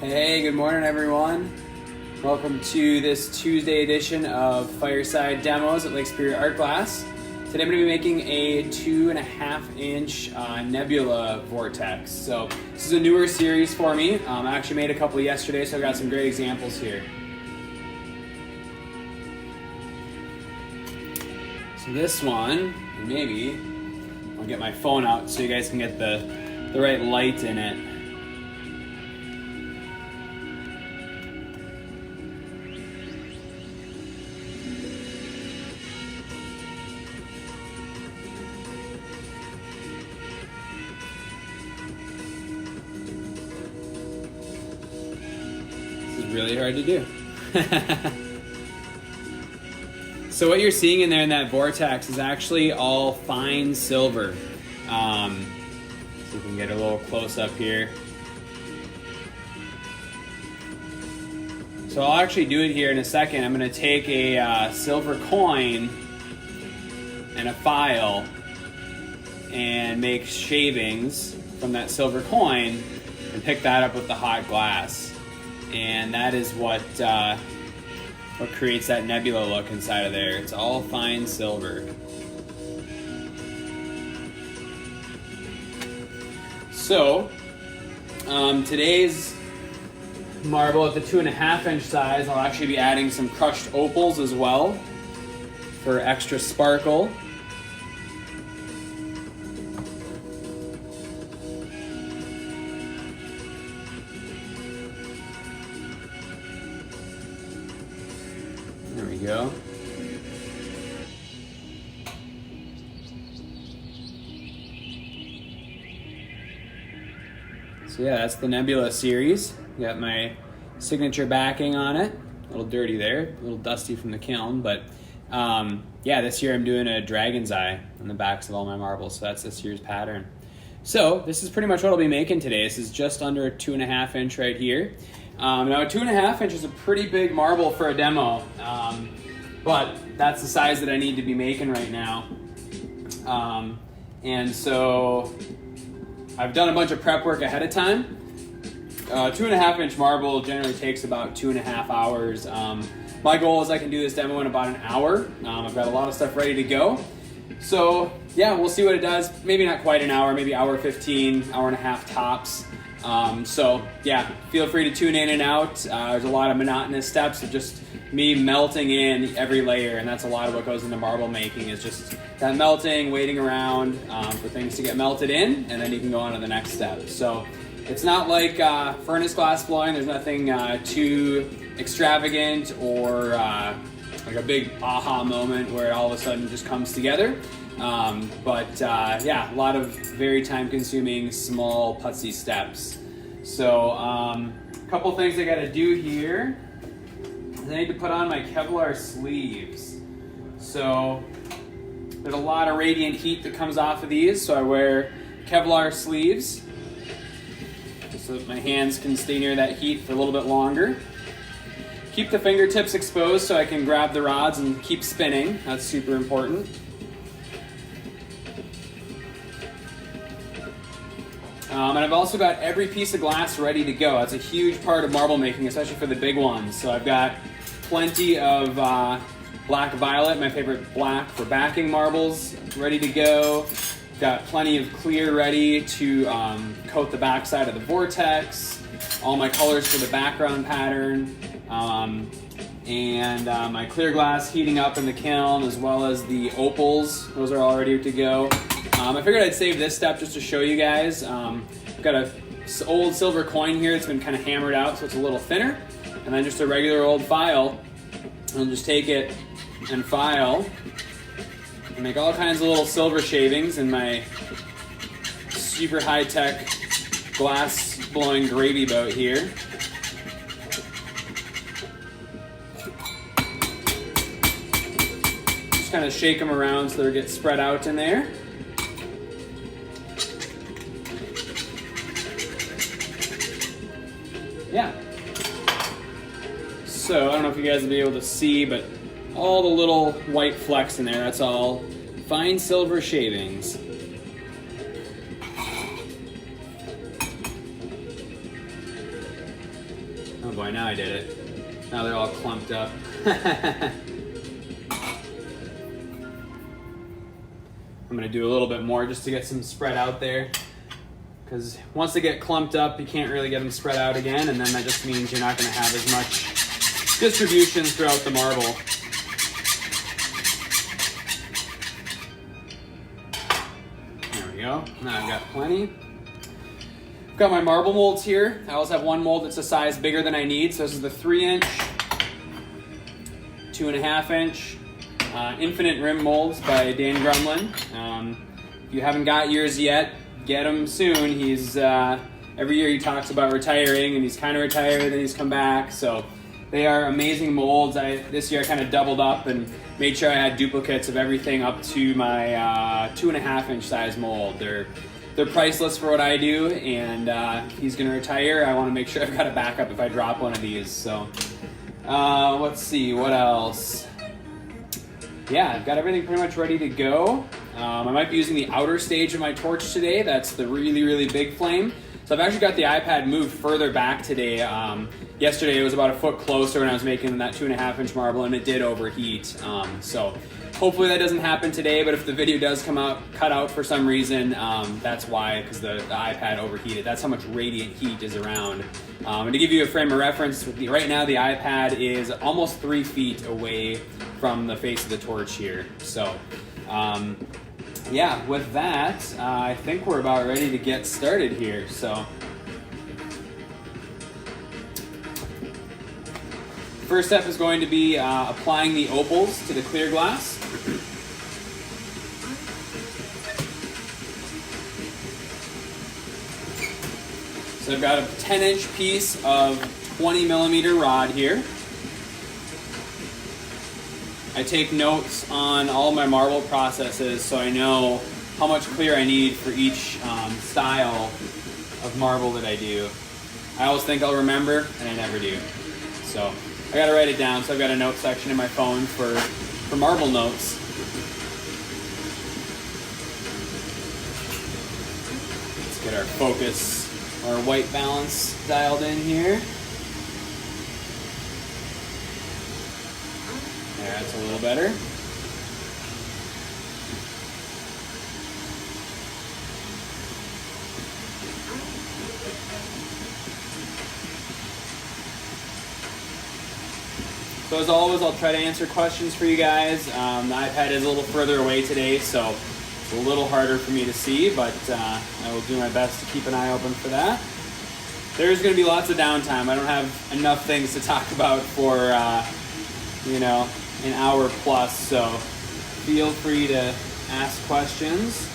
Hey, good morning everyone. Welcome to this Tuesday edition of Fireside Demos at Lake Superior Art Glass. Today I'm going to be making a 2.5 inch Nebula Vortex. So this is a newer series for me. I actually made a couple yesterday, so I've got some great examples here. So this one, maybe, I'll get my phone out so you guys can get the right light in it. Really hard to do. So what you're seeing in there in that vortex is actually all fine silver. So we can get a little close up here. So I'll actually do it here in a second. I'm going to take a silver coin and a file and make shavings from that silver coin and pick that up with the hot glass. And that is what creates that nebula look inside of there. It's all fine silver. So today's marble at the 2.5 inch size, I'll actually be adding some crushed opals as well for extra sparkle. There we go. So yeah, that's the Nebula series. Got my signature backing on it. A little dirty there, a little dusty from the kiln, but yeah, this year I'm doing a dragon's eye on the backs of all my marbles, so that's this year's pattern. So this is pretty much what I'll be making today. This is just under a 2.5 inch right here. Now a 2.5 inch is a pretty big marble for a demo, but that's the size that I need to be making right now. And so I've done a bunch of prep work ahead of time. 2.5 inch marble generally takes about 2.5 hours. My goal is I can do this demo in about an hour. I've got a lot of stuff ready to go. So yeah, we'll see what it does. Maybe not quite an hour, maybe hour 15, hour and a half tops. So yeah, feel free to tune in and out. There's a lot of monotonous steps of just me melting in every layer, and that's a lot of what goes into marble making, is just that melting, waiting around for things to get melted in, and then you can go on to the next step. So it's not like furnace glass blowing. There's nothing too extravagant or like a big aha moment where it all of a sudden just comes together. But yeah, a lot of very time-consuming, small, putsy steps. So a couple things I got to do here is I need to put on my Kevlar sleeves. So there's a lot of radiant heat that comes off of these, so I wear Kevlar sleeves so that my hands can stay near that heat for a little bit longer. Keep the fingertips exposed so I can grab the rods and keep spinning. That's super important. And I've also got every piece of glass ready to go. That's a huge part of marble making, especially for the big ones. So I've got plenty of black violet, my favorite black for backing marbles, ready to go. Got plenty of clear ready to coat the backside of the vortex. All my colors for the background pattern. And my clear glass heating up in the kiln, as well as the opals. Those are all ready to go. I figured I'd save this step just to show you guys. I've got an old silver coin here. It's been kind of hammered out, so it's a little thinner. And then just a regular old file. I'll just take it and file and make all kinds of little silver shavings in my super high-tech glass blowing gravy boat here. Just kind of shake them around so they get spread out in there. Yeah. So I don't know if you guys will be able to see, but all the little white flecks in there, that's all fine silver shavings. Oh boy, now I did it. Now they're all clumped up. I'm gonna do a little bit more just to get some spread out there, because once they get clumped up, you can't really get them spread out again, and then that just means you're not gonna have as much distribution throughout the marble. There we go. Now I've got plenty. I've got my marble molds here. I also have one mold that's a size bigger than I need. So this is the 3-inch, 2.5 inch, Infinite Rim Molds by Dan Grumlin. If you haven't got yours yet, get them soon. He's every year he talks about retiring, and he's kind of retired, then he's come back. So they are amazing molds. This year I kind of doubled up and made sure I had duplicates of everything up to my 2.5 inch size mold. They're priceless for what I do, and he's gonna retire. I want to make sure I've got a backup if I drop one of these. So let's see, what else? Yeah, I've got everything pretty much ready to go. I might be using the outer stage of my torch today. That's the really, really big flame. So I've actually got the iPad moved further back today. Yesterday it was about a foot closer when I was making that 2.5 inch marble, and it did overheat. So hopefully that doesn't happen today, but if the video does come out cut out for some reason, that's why, because the iPad overheated. That's how much radiant heat is around. And to give you a frame of reference, right now the iPad is almost 3 feet away from the face of the torch here. So yeah, with that, I think we're about ready to get started here. So first step is going to be applying the opals to the clear glass. So I've got a 10-inch piece of 20mm rod here. I take notes on all my marble processes so I know how much clear I need for each style of marble that I do. I always think I'll remember, and I never do. So I gotta write it down, so I've got a note section in my phone for marble notes. Let's get our focus, our white balance dialed in here. There, that's a little better. So as always, I'll try to answer questions for you guys. The iPad is a little further away today, so it's a little harder for me to see, but I will do my best to keep an eye open for that. There's going to be lots of downtime. I don't have enough things to talk about for, you know, an hour plus, so feel free to ask questions.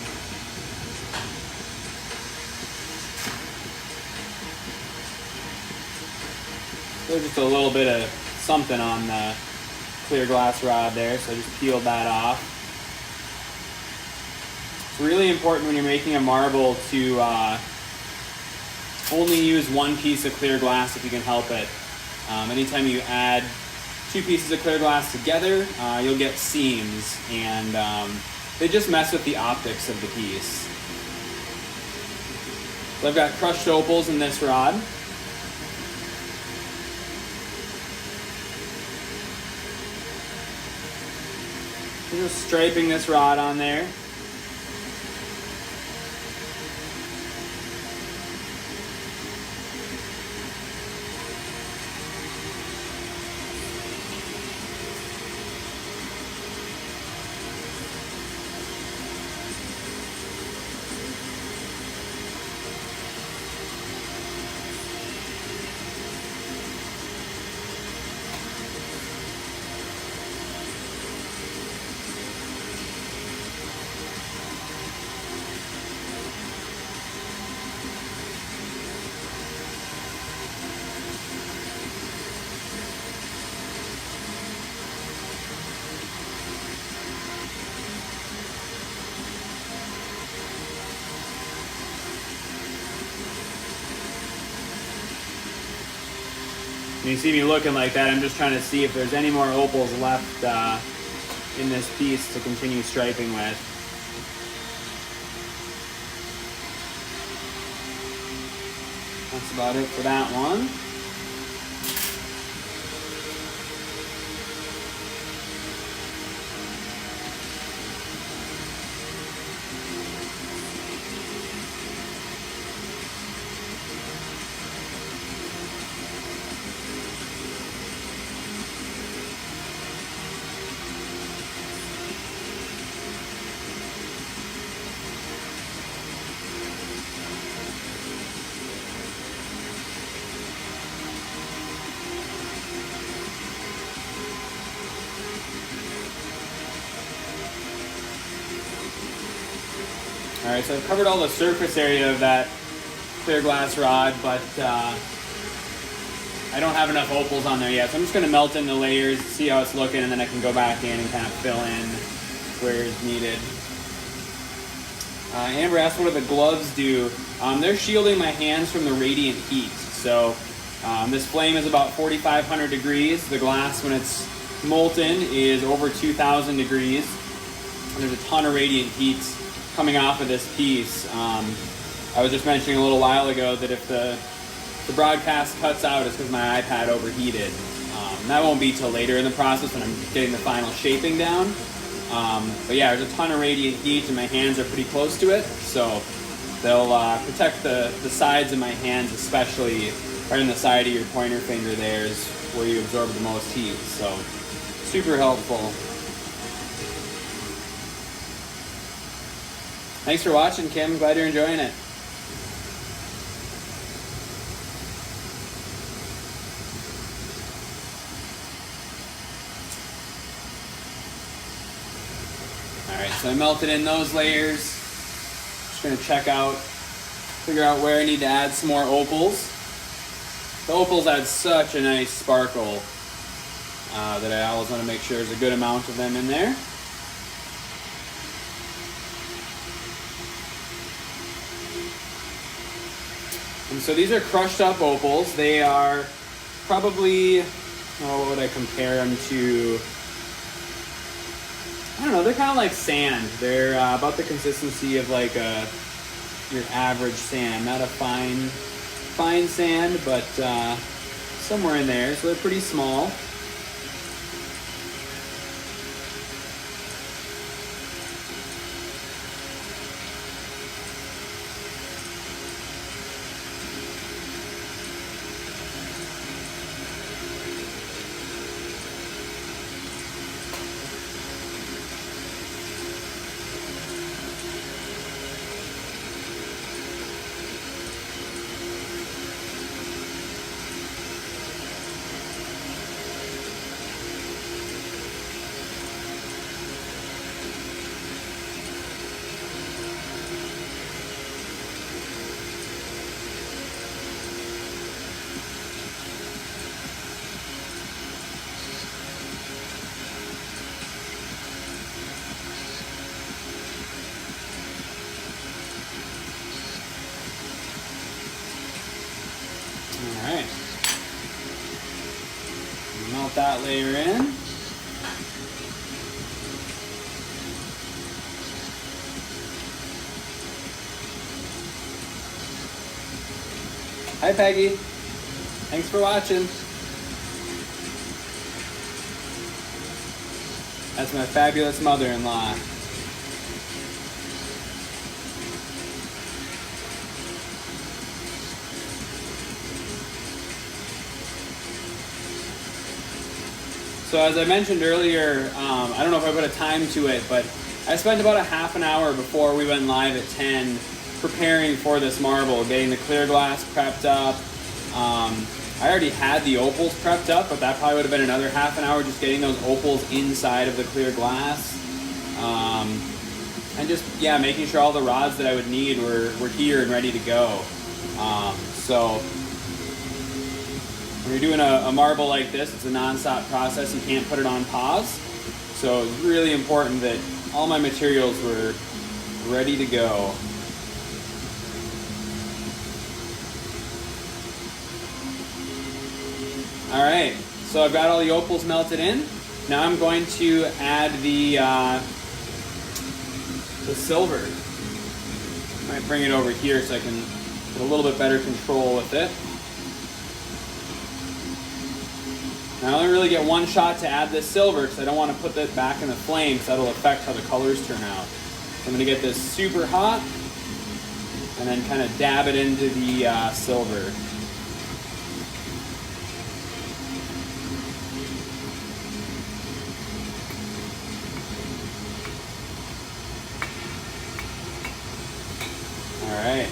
There's just a little bit of something on the clear glass rod there, so I just peeled that off. It's really important when you're making a marble to only use one piece of clear glass if you can help it. Anytime you add 2 pieces of clear glass together, you'll get seams, and they just mess with the optics of the piece. So I've got crushed opals in this rod. Just striping this rod on there. When you see me looking like that, I'm just trying to see if there's any more opals left in this piece to continue striping with. That's about it for that one. All right, so I've covered all the surface area of that clear glass rod, but I don't have enough opals on there yet. So I'm just gonna melt in the layers, see how it's looking, and then I can go back in and kind of fill in where it's needed. Amber asked, what do the gloves do? They're shielding my hands from the radiant heat. So this flame is about 4,500 degrees. The glass, when it's molten, is over 2,000 degrees. And there's a ton of radiant heat coming off of this piece. I was just mentioning a little while ago that if the broadcast cuts out, it's because my iPad overheated. That won't be till later in the process when I'm getting the final shaping down. But yeah, there's a ton of radiant heat and my hands are pretty close to it. So they'll protect the sides of my hands, especially right on the side of your pointer finger there is where you absorb the most heat. So super helpful. Thanks for watching, Kim. Glad you're enjoying it. Alright, so I melted in those layers. Just going to figure out where I need to add some more opals. The opals add such a nice sparkle that I always want to make sure there's a good amount of them in there. And so these are crushed up opals. They are probably, what would I compare them to? I don't know, they're kind of like sand. They're about the consistency of like your average sand. Not a fine sand, but somewhere in there. So they're pretty small. Alright, melt that layer in. Hi Peggy, thanks for watching. That's my fabulous mother-in-law. So as I mentioned earlier, I don't know if I put a time to it, but I spent about a half an hour before we went live at 10 preparing for this marble, getting the clear glass prepped up. I already had the opals prepped up, but that probably would have been another half an hour just getting those opals inside of the clear glass. And just, yeah, making sure all the rods that I would need were here and ready to go. So when you're doing a marble like this, it's a non-stop process. You can't put it on pause. So it's really important that all my materials were ready to go. All right, so I've got all the opals melted in. Now I'm going to add the silver. I might bring it over here so I can get a little bit better control with it. Now I only really get one shot to add this silver because I don't want to put that back in the flame because that'll affect how the colors turn out. So I'm going to get this super hot and then kind of dab it into the silver. All right.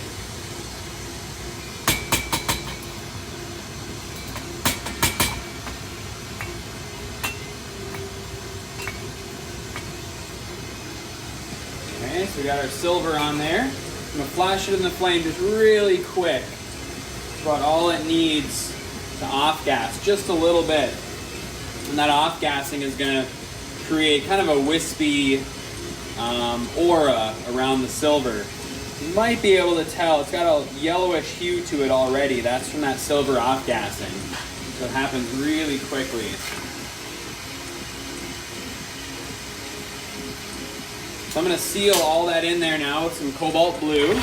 Okay. Okay, so we got our silver on there. I'm gonna flash it in the flame just really quick. It's about all it needs to off-gas, just a little bit. And that off-gassing is gonna create kind of a wispy aura around the silver. You might be able to tell it's got a yellowish hue to it already. That's from that silver off-gassing. So it happens really quickly. So I'm going to seal all that in there now with some cobalt blue.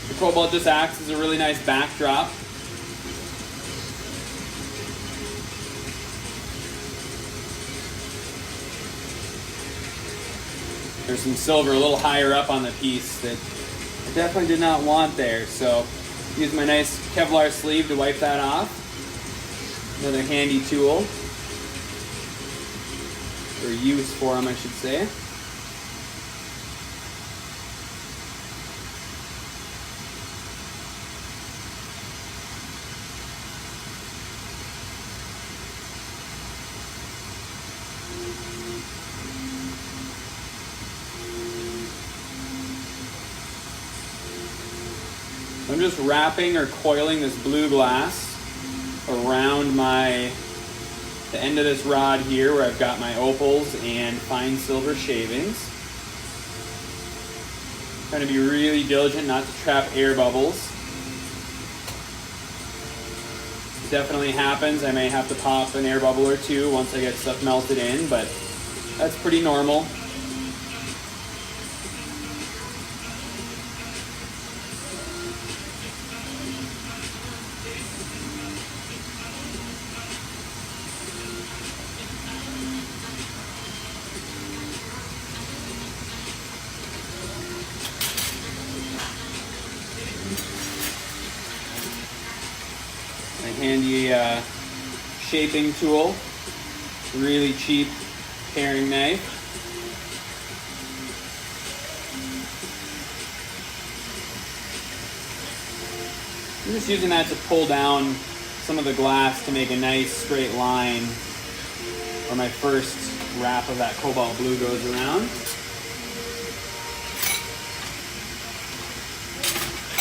The cobalt just acts as a really nice backdrop. There's some silver a little higher up on the piece that I definitely did not want there. So use my nice Kevlar sleeve to wipe that off. Another handy tool, or use for them, I should say. I'm just wrapping or coiling this blue glass around the end of this rod here where I've got my opals and fine silver shavings. Trying to be really diligent not to trap air bubbles. It definitely happens. I may have to pop an air bubble or two once I get stuff melted in, but that's pretty normal. Handy shaping tool, really cheap paring knife. I'm just using that to pull down some of the glass to make a nice straight line where my first wrap of that cobalt blue goes around.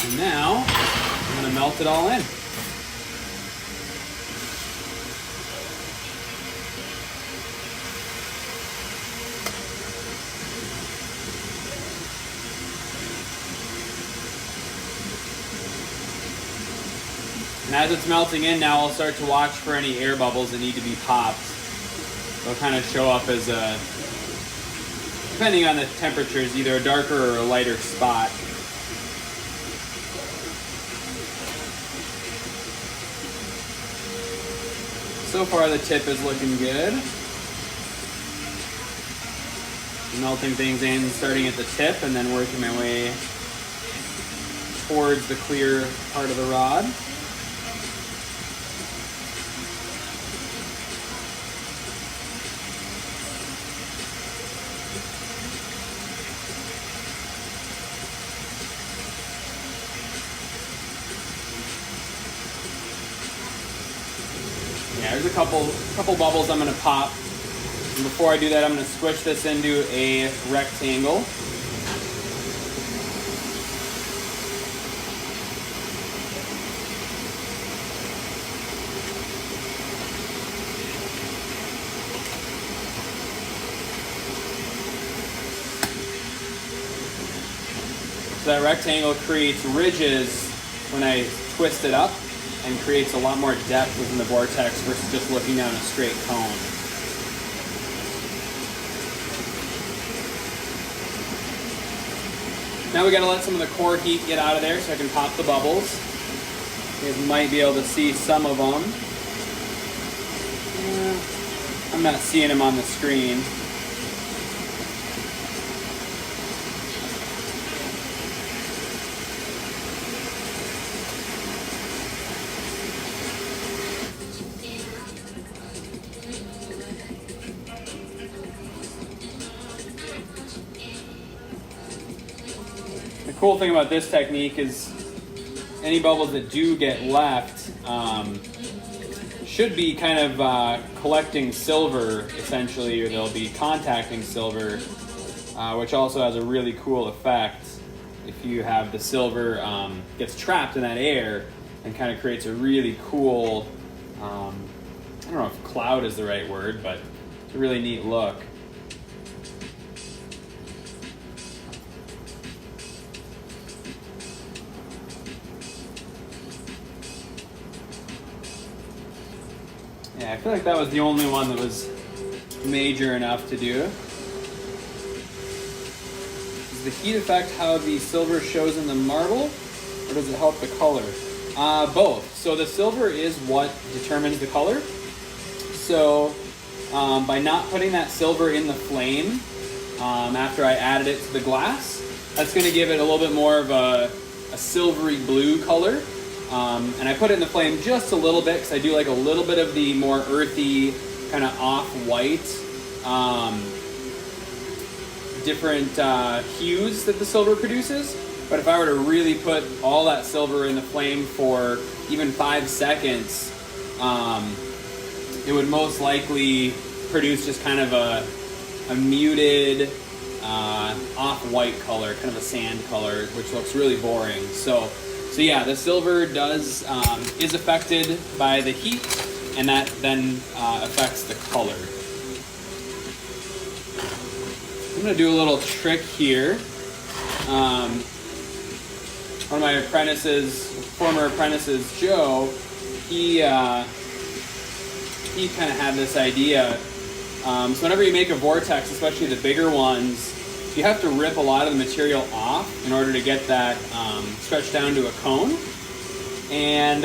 And now I'm going to melt it all in. And as it's melting in now, I'll start to watch for any air bubbles that need to be popped. They'll kind of show up as depending on the temperatures, either a darker or a lighter spot. So far the tip is looking good. Melting things in, starting at the tip and then working my way towards the clear part of the rod. Yeah, there's a couple bubbles I'm going to pop. And before I do that, I'm going to squish this into a rectangle. So that rectangle creates ridges when I twist it up and creates a lot more depth within the vortex versus just looking down a straight cone. Now we got to let some of the core heat get out of there so I can pop the bubbles. You guys might be able to see some of them. I'm not seeing them on the screen. The cool thing about this technique is any bubbles that do get left should be kind of collecting silver, essentially, or they'll be contacting silver, which also has a really cool effect. If you have the silver gets trapped in that air and kind of creates a really cool, I don't know if cloud is the right word, but it's a really neat look. Yeah, I feel like that was the only one that was major enough to do. Is the heat effect how the silver shows in the marble, or does it help the color? Both. So the silver is what determines the color. So by not putting that silver in the flame after I added it to the glass, that's going to give it a little bit more of a silvery blue color. And I put it in the flame just a little bit because I do like a little bit of the more earthy, kind of off-white, different hues that the silver produces. But if I were to really put all that silver in the flame for even 5 seconds, it would most likely produce just kind of a muted, off-white color, kind of a sand color, which looks really boring. So yeah, the silver is affected by the heat, and that then affects the color. I'm going to do a little trick here. One of my former apprentices, Joe, he kind of had this idea. So whenever you make a vortex, especially the bigger ones, you have to rip a lot of the material off in order to get that stretched down to a cone. And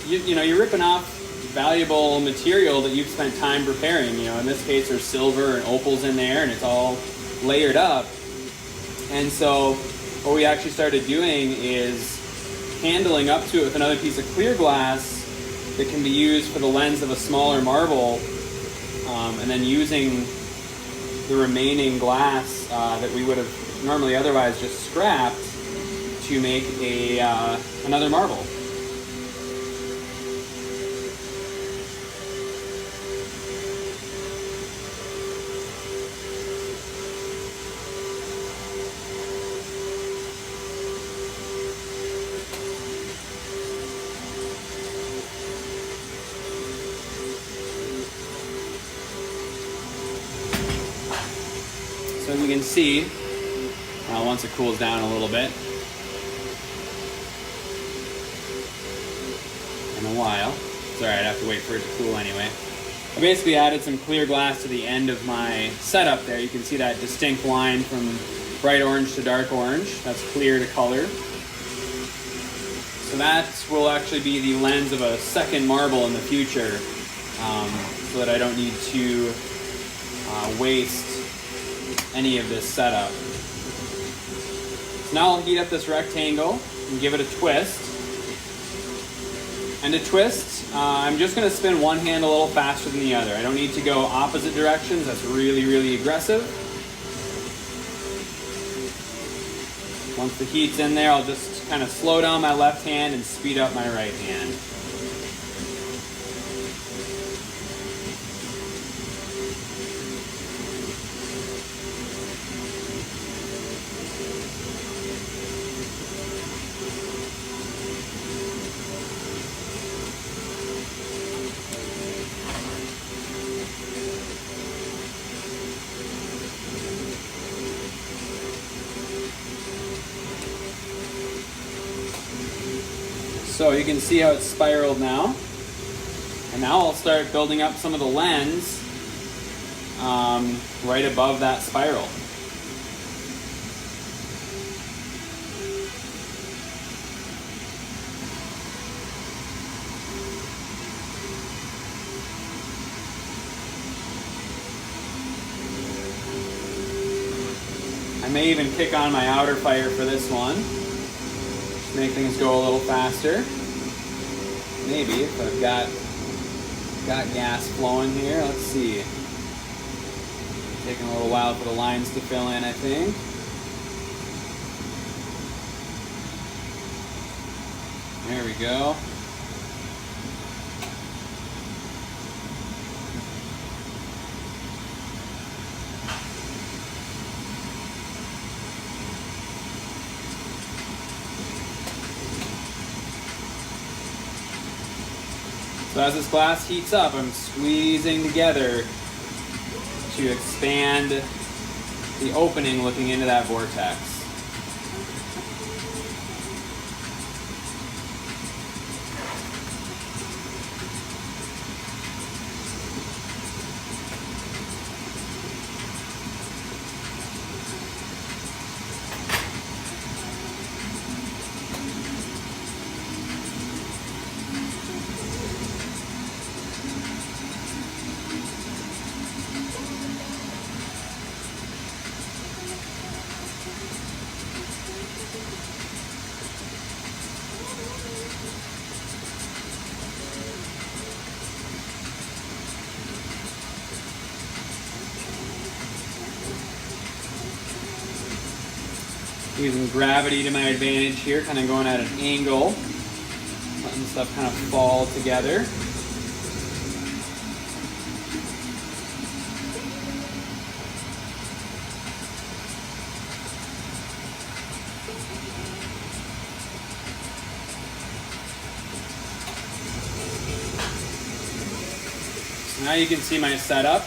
you're ripping off valuable material that you've spent time preparing. In this case, there's silver and opals in there, and it's all layered up. And so what we actually started doing is handling up to it with another piece of clear glass that can be used for the lens of a smaller marble, and then using the remaining glass that we would have normally otherwise just scrapped to make another marble. So as you can see, once it cools down a little bit, in a while, it's alright, I have to wait for it to cool anyway. I basically added some clear glass to the end of my setup there. You can see that distinct line from bright orange to dark orange. That's clear to color. So that will actually be the lens of a second marble in the future, so that I don't need to waste any of this setup. So now I'll heat up this rectangle and give it a twist. And to twist, I'm just going to spin one hand a little faster than the other. I don't need to go opposite directions. That's really, really aggressive. Once the heat's in there, I'll just kind of slow down my left hand and speed up my right hand. So you can see how it's spiraled now. And now I'll start building up some of the lens right above that spiral. I may even kick on my outer fire for this one. Make things go a little faster. Maybe if I've got gas flowing here. Let's see. Taking a little while for the lines to fill in, I think. There we go. So as this glass heats up, I'm squeezing together to expand the opening looking into that vortex. Using gravity to my advantage here, kind of going at an angle, letting stuff kind of fall together. So now you can see my setup.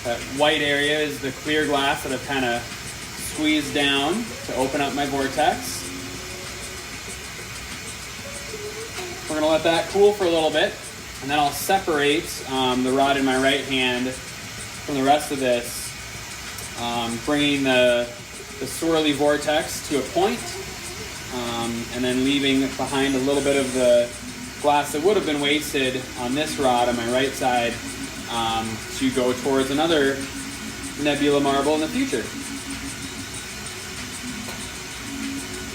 That white area is the clear glass that I've kind of squeezed down to open up my vortex. We're going to let that cool for a little bit, and then I'll separate the rod in my right hand from the rest of this, bringing the swirly vortex to a point, and then leaving behind a little bit of the glass that would have been wasted on this rod on my right side, to go towards another Nebula marble in the future.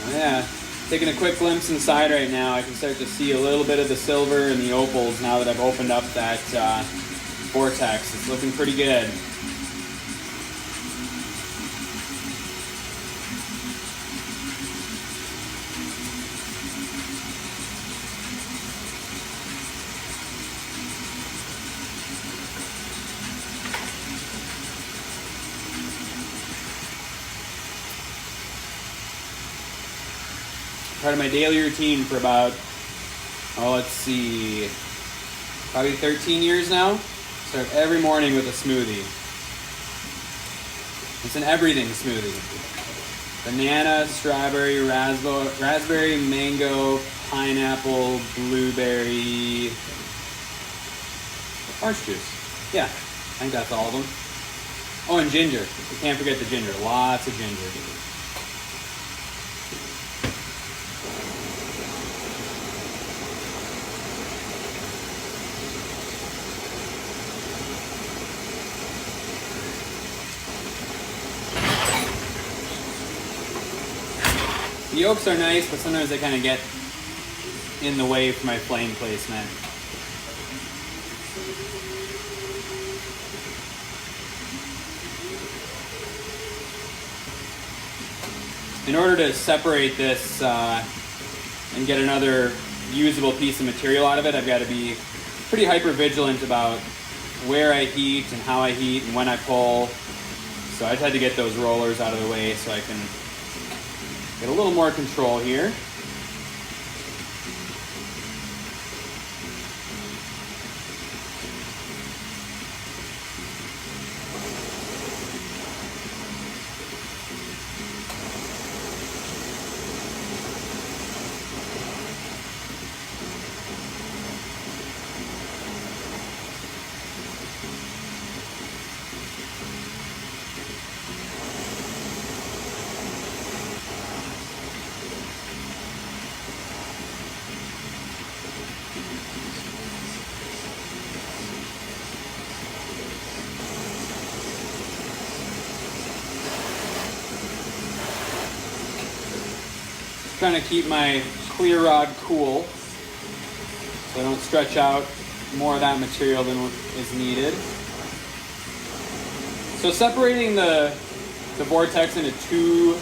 Oh yeah, taking a quick glimpse inside right now, I can start to see a little bit of the silver and the opals now that I've opened up that vortex. It's looking pretty good. Part of my daily routine for about, let's see, probably 13 years now. Start every morning with a smoothie. It's an everything smoothie. Banana, strawberry, raspberry, mango, pineapple, blueberry, orange juice. Yeah, I think that's all of them. Oh, and ginger. You can't forget the ginger. Lots of ginger. The yolks are nice, but sometimes they kind of get in the way for my flame placement. In order to separate this and get another usable piece of material out of it, I've got to be pretty hyper vigilant about where I heat and how I heat and when I pull. So I just had to get those rollers out of the way so I can get a little more control here. Trying to keep my clear rod cool so I don't stretch out more of that material than is needed. So separating the vortex into two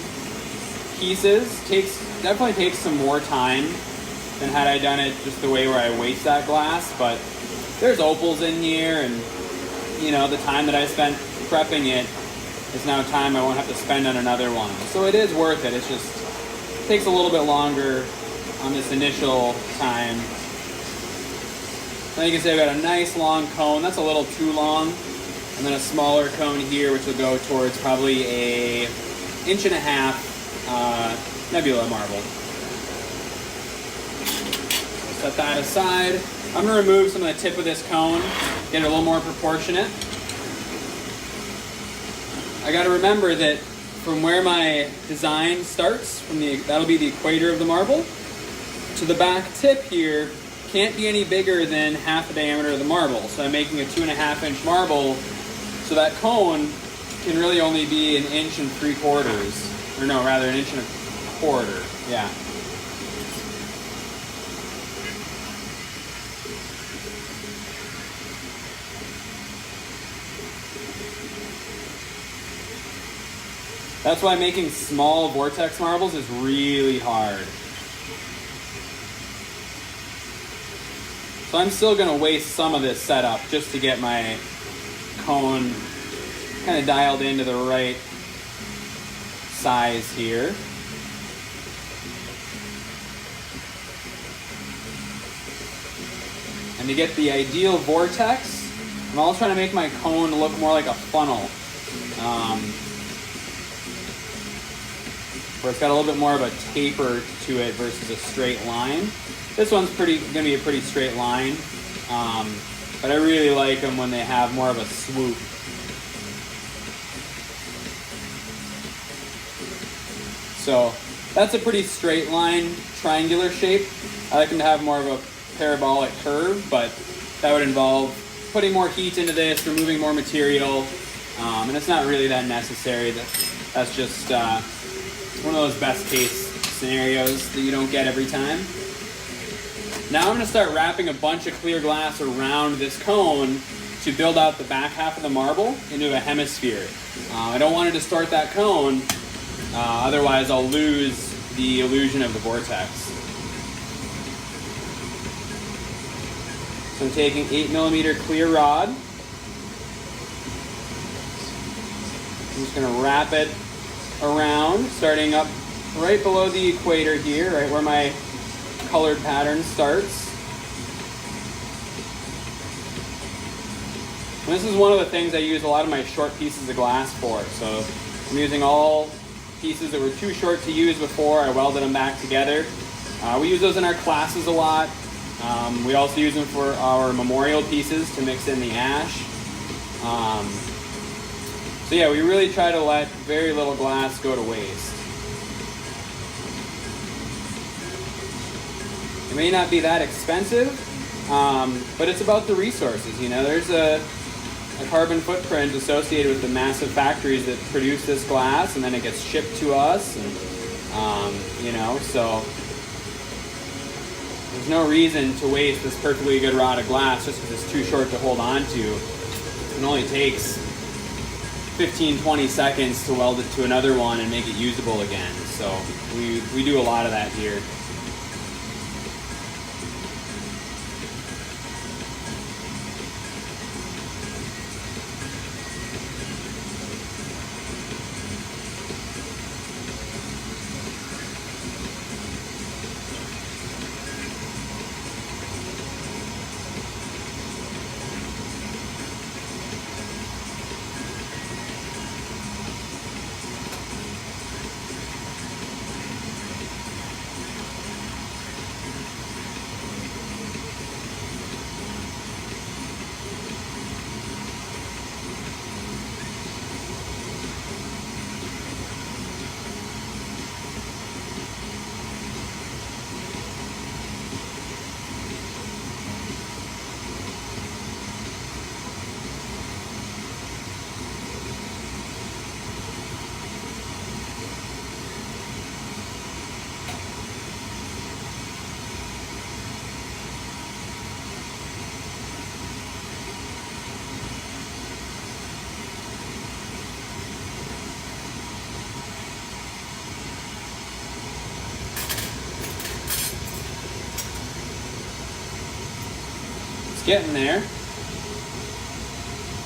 pieces definitely takes some more time than had I done it just the way where I waste that glass, but there's opals in here, and you know, the time that I spent prepping it is now time I won't have to spend on another one. So it is worth it. It's just takes a little bit longer on this initial time. Now you can see I've got a nice long cone. That's a little too long. And then a smaller cone here, which will go towards probably a 1.5 inch Nebula marble. Set that aside. I'm going to remove some of the tip of this cone, get it a little more proportionate. I got to remember that from where my design starts, that'll be the equator of the marble, to the back tip here, can't be any bigger than half the diameter of the marble. So I'm making a 2.5 inch marble, so that cone can really only be 1.75 inches, or no, rather 1.25 inches, yeah. That's why making small vortex marbles is really hard. So I'm still going to waste some of this setup just to get my cone kind of dialed into the right size here. And to get the ideal vortex, I'm also trying to make my cone look more like a funnel. Where it's got a little bit more of a taper to it versus a straight line. This one's going to be a pretty straight line, but I really like them when they have more of a swoop. So that's a pretty straight line, triangular shape. I like them to have more of a parabolic curve, but that would involve putting more heat into this, removing more material, and it's not really that necessary. That's just one of those best case scenarios that you don't get every time. Now I'm going to start wrapping a bunch of clear glass around this cone to build out the back half of the marble into a hemisphere. I don't want to distort that cone, otherwise I'll lose the illusion of the vortex. So I'm taking 8mm clear rod. I'm just going to wrap it around, starting up right below the equator here, right where my colored pattern starts. And this is one of the things I use a lot of my short pieces of glass for. So I'm using all pieces that were too short to use before. I welded them back together. We use those in our classes a lot. We also use them for our memorial pieces to mix in the ash. So yeah, we really try to let very little glass go to waste. It may not be that expensive, but it's about the resources. You know, there's a carbon footprint associated with the massive factories that produce this glass, and then it gets shipped to us, and you know, so there's no reason to waste this perfectly good rod of glass just because it's too short to hold on to. It only takes 15-20 seconds to weld it to another one and make it usable again. So we do a lot of that here. Getting there.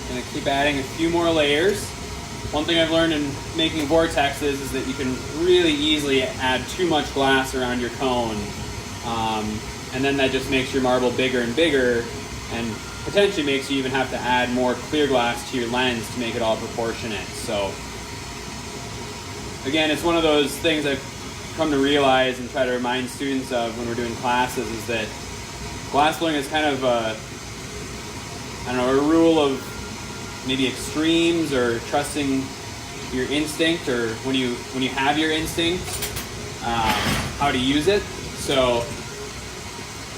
Gonna keep adding a few more layers. One thing I've learned in making vortexes is that you can really easily add too much glass around your cone And then that just makes your marble bigger and bigger, and potentially makes you even have to add more clear glass to your lens to make it all proportionate. So again, it's one of those things I've come to realize and try to remind students of when we're doing classes, is that glassblowing is kind of a rule of maybe extremes, or trusting your instinct, or when you have your instinct, how to use it. So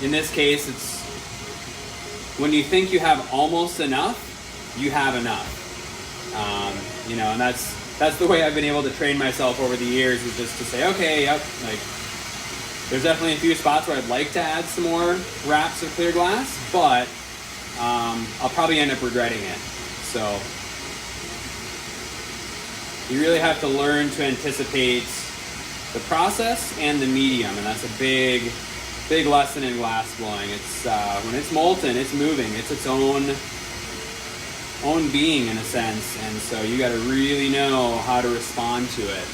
in this case, it's when you think you have almost enough, you have enough. And that's the way I've been able to train myself over the years, is just to say, okay, yep, like there's definitely a few spots where I'd like to add some more wraps of clear glass, but I'll probably end up regretting it. So you really have to learn to anticipate the process and the medium, and that's a big lesson in glass blowing. It's when it's molten, it's moving, it's its own being in a sense, and so you got to really know how to respond to it.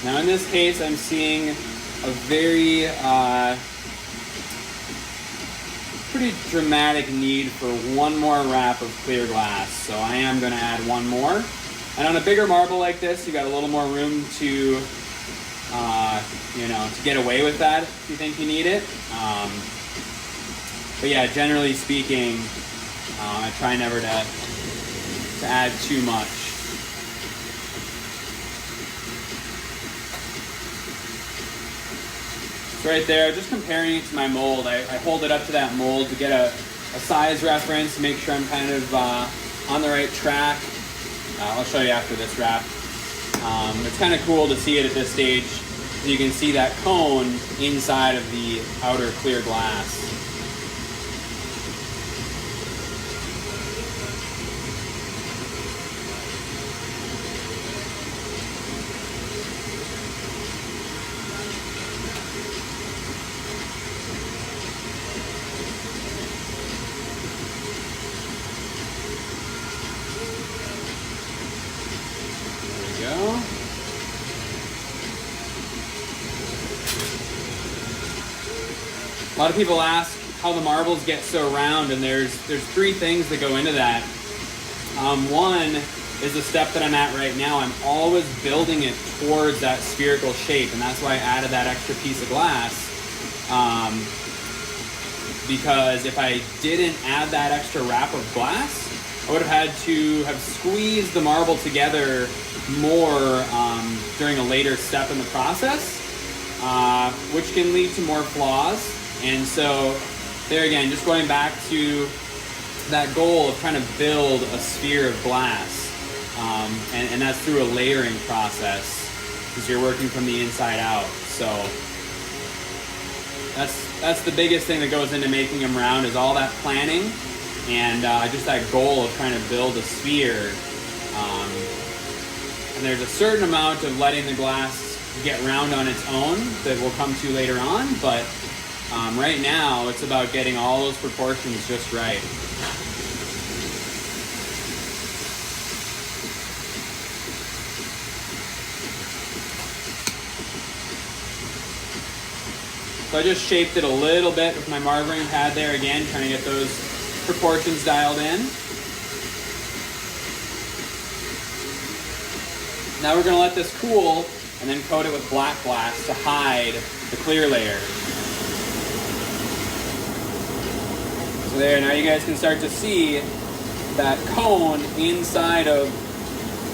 Now in this case, I'm seeing a very pretty dramatic need for one more wrap of clear glass, so I am going to add one more. And on a bigger marble like this, you got a little more room to to get away with that if you think you need it. But yeah, generally speaking, I try never to add too much. So right there, just comparing it to my mold, I hold it up to that mold to get a size reference, to make sure I'm kind of on the right track. I'll show you after this wrap. It's kind of cool to see it at this stage, so you can see that cone inside of the outer clear glass. A lot of people ask how the marbles get so round, and there's three things that go into that. One is the step that I'm at right now. I'm always building it towards that spherical shape, and that's why I added that extra piece of glass. Because if I didn't add that extra wrap of glass, I would have had to have squeezed the marble together more during a later step in the process, which can lead to more flaws. And so there again, just going back to that goal of trying to build a sphere of glass, and that's through a layering process, because you're working from the inside out. So that's the biggest thing that goes into making them round, is all that planning and just that goal of trying to build a sphere. And there's a certain amount of letting the glass get round on its own that we'll come to later on, but right now it's about getting all those proportions just right. So I just shaped it a little bit with my marbling pad there again, trying to get those proportions dialed in. Now we're going to let this cool and then coat it with black glass to hide the clear layer. So there, now you guys can start to see that cone inside of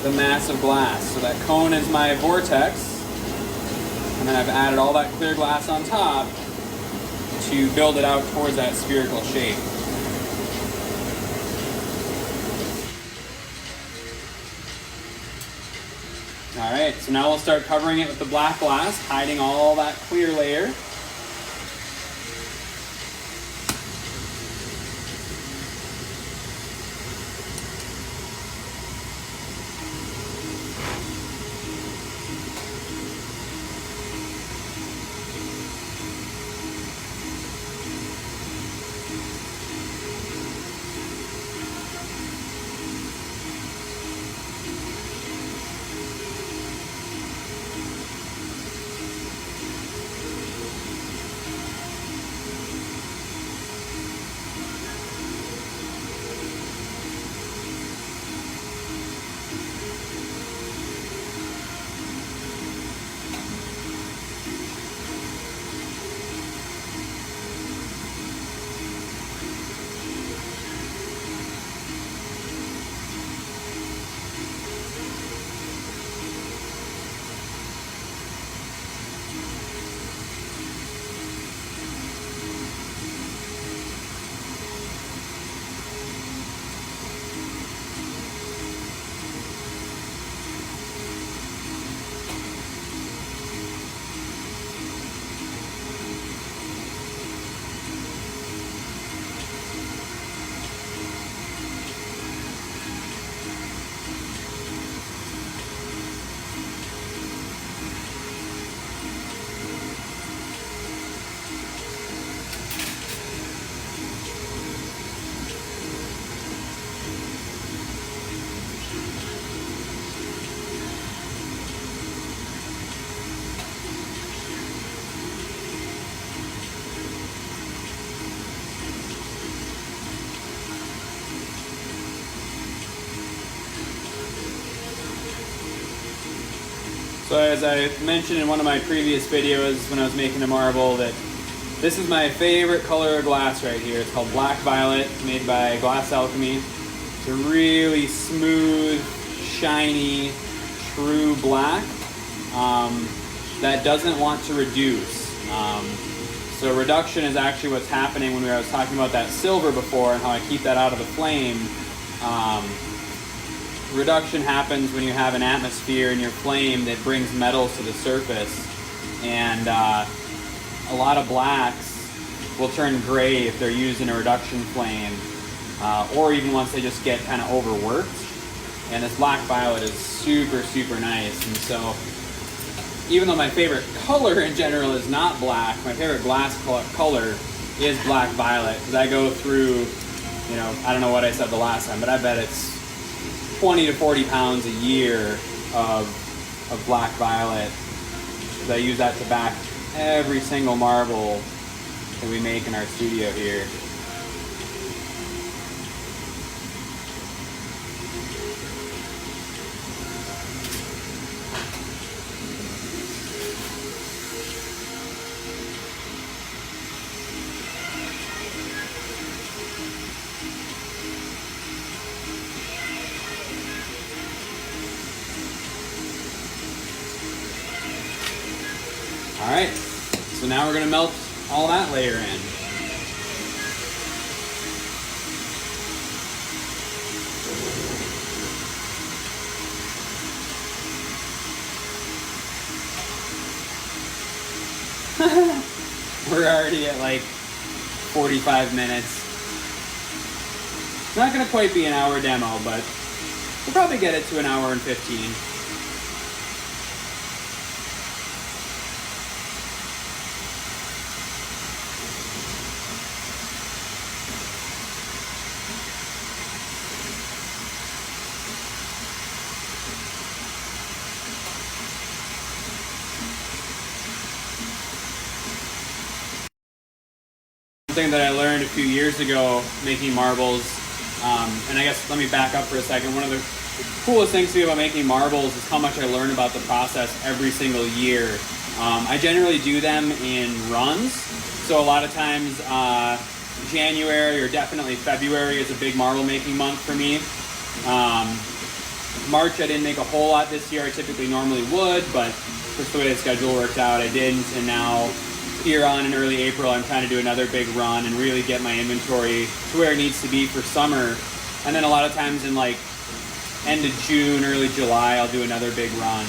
the mass of glass. So that cone is my vortex, and then I've added all that clear glass on top to build it out towards that spherical shape. All right, so now we'll start covering it with the black glass, hiding all that clear layer. So as I mentioned in one of my previous videos when I was making a marble, that this is my favorite color of glass right here. It's called Black Violet, made by Glass Alchemy. It's a really smooth, shiny, true black that doesn't want to reduce. So reduction is actually what's happening when I was talking about that silver before and how I keep that out of the flame. Reduction happens when you have an atmosphere in your flame that brings metals to the surface, and a lot of blacks will turn gray if they're used in a reduction flame, or even once they just get kind of overworked. And this black violet is super, super nice. And so even though my favorite color in general is not black, my favorite glass color is black violet, because I go through, you know, I don't know what I said the last time, but I bet it's 20 to 40 pounds a year of black violet. So I use that to back every single marble that we make in our studio here. All right, so now we're gonna melt all that layer in. We're already at like 45 minutes. It's not gonna quite be an hour demo, but we'll probably get it to an hour and 15. Something that I learned a few years ago making marbles, and I guess let me back up for a second. One of the coolest things to me about making marbles is how much I learn about the process every single year. I generally do them in runs, so a lot of times January or definitely February is a big marble making month for me. March I didn't make a whole lot this year. I typically normally would, but just the way the schedule worked out, I didn't. And now here on in early April, I'm trying to do another big run and really get my inventory to where it needs to be for summer. And then a lot of times in like end of June, early July, I'll do another big run.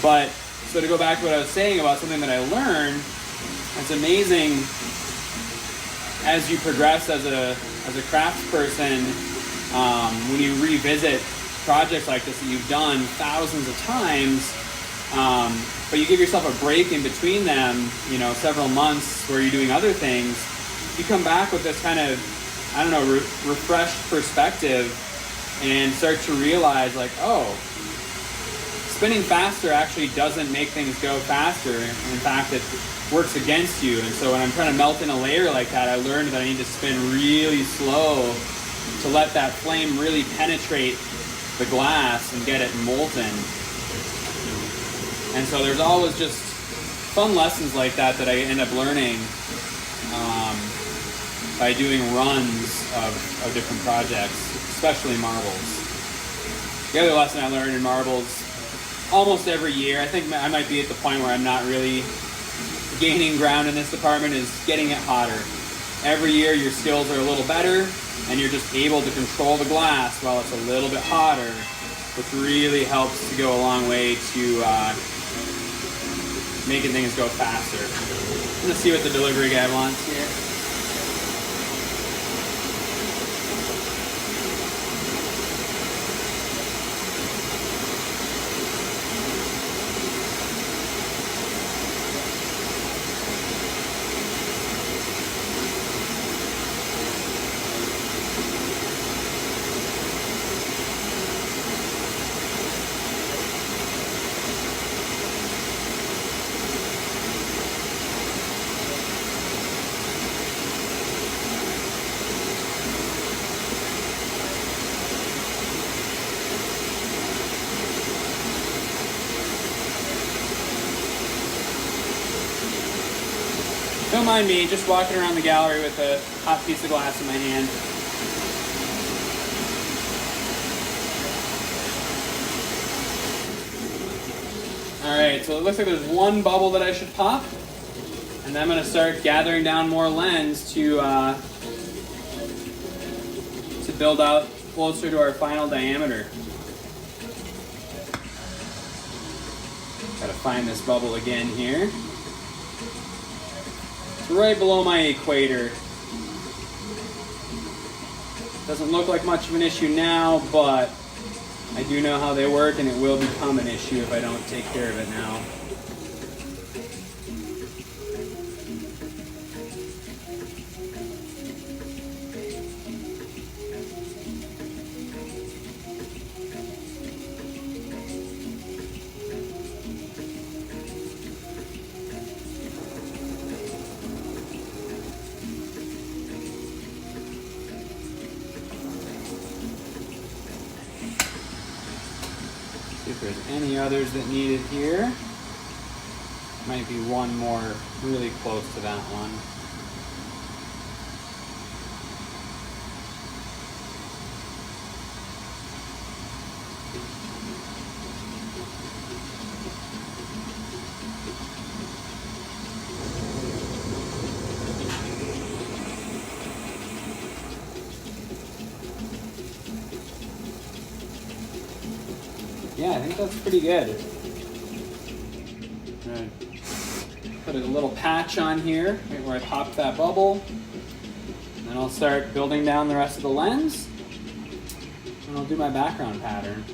But so to go back to what I was saying about something that I learned, it's amazing as you progress as a craftsperson, when you revisit projects like this that you've done thousands of times, but you give yourself a break in between them, you know, several months where you're doing other things, you come back with this kind of, I don't know, refreshed perspective and start to realize like, oh, spinning faster actually doesn't make things go faster. In fact, it works against you. And so when I'm trying to melt in a layer like that, I learned that I need to spin really slow to let that flame really penetrate the glass and get it molten. And so there's always just fun lessons like that that I end up learning by doing runs of different projects, especially marbles. The other lesson I learned in marbles almost every year, I think I might be at the point where I'm not really gaining ground in this department, is getting it hotter. Every year your skills are a little better and you're just able to control the glass while it's a little bit hotter, which really helps to go a long way to making things go faster. Let's see what the delivery guy wants here. Don't mind me, just walking around the gallery with a hot piece of glass in my hand. Alright, so it looks like there's one bubble that I should pop. And then I'm going to start gathering down more lens to build out closer to our final diameter. Gotta find this bubble again here. It's right below my equator. Doesn't look like much of an issue now, but I do know how they work, and it will become an issue if I don't take care of it now. See if there's any others that need it here. Might be one more really close to that one. Yeah, I think that's pretty good. Put a little patch on here, right where I popped that bubble. And then I'll start building down the rest of the lens. And I'll do my background pattern.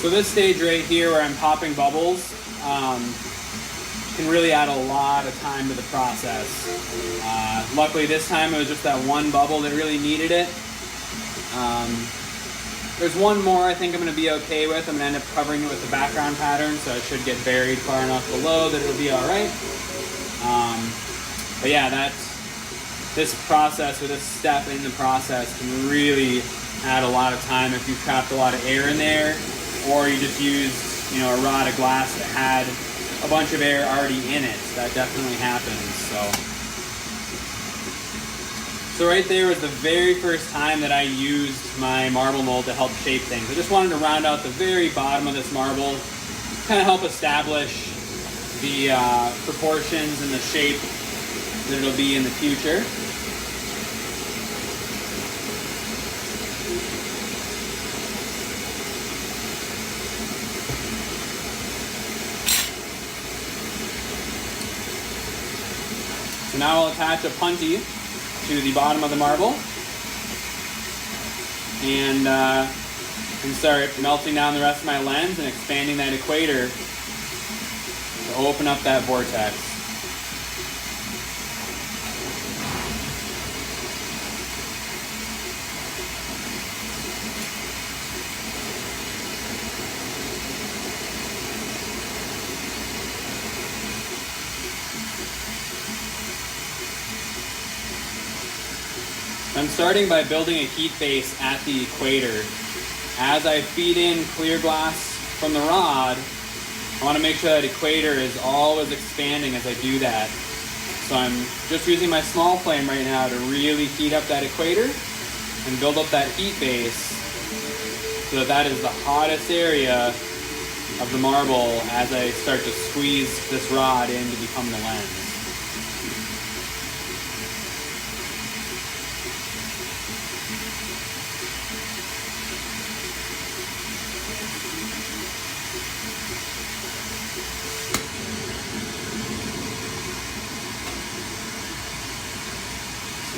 So this stage right here where I'm popping bubbles can really add a lot of time to the process. Luckily this time it was just that one bubble that really needed it. There's one more I think I'm going to be okay with. I'm going to end up covering it with the background pattern, so it should get buried far enough below that it'll be alright. But yeah, this process, or this step in the process, can really add a lot of time if you've trapped a lot of air in there, or you just used, a rod of glass that had a bunch of air already in it. That definitely happens. So right there was the very first time that I used my marble mold to help shape things. I just wanted to round out the very bottom of this marble, kind of help establish the proportions and the shape that it'll be in the future. So now I'll attach a punty to the bottom of the marble and start melting down the rest of my lens and expanding that equator to open up that vortex. I'm starting by building a heat base at the equator. As I feed in clear glass from the rod, I want to make sure that equator is always expanding as I do that. So I'm just using my small flame right now to really heat up that equator and build up that heat base so that that is the hottest area of the marble as I start to squeeze this rod in to become the lens.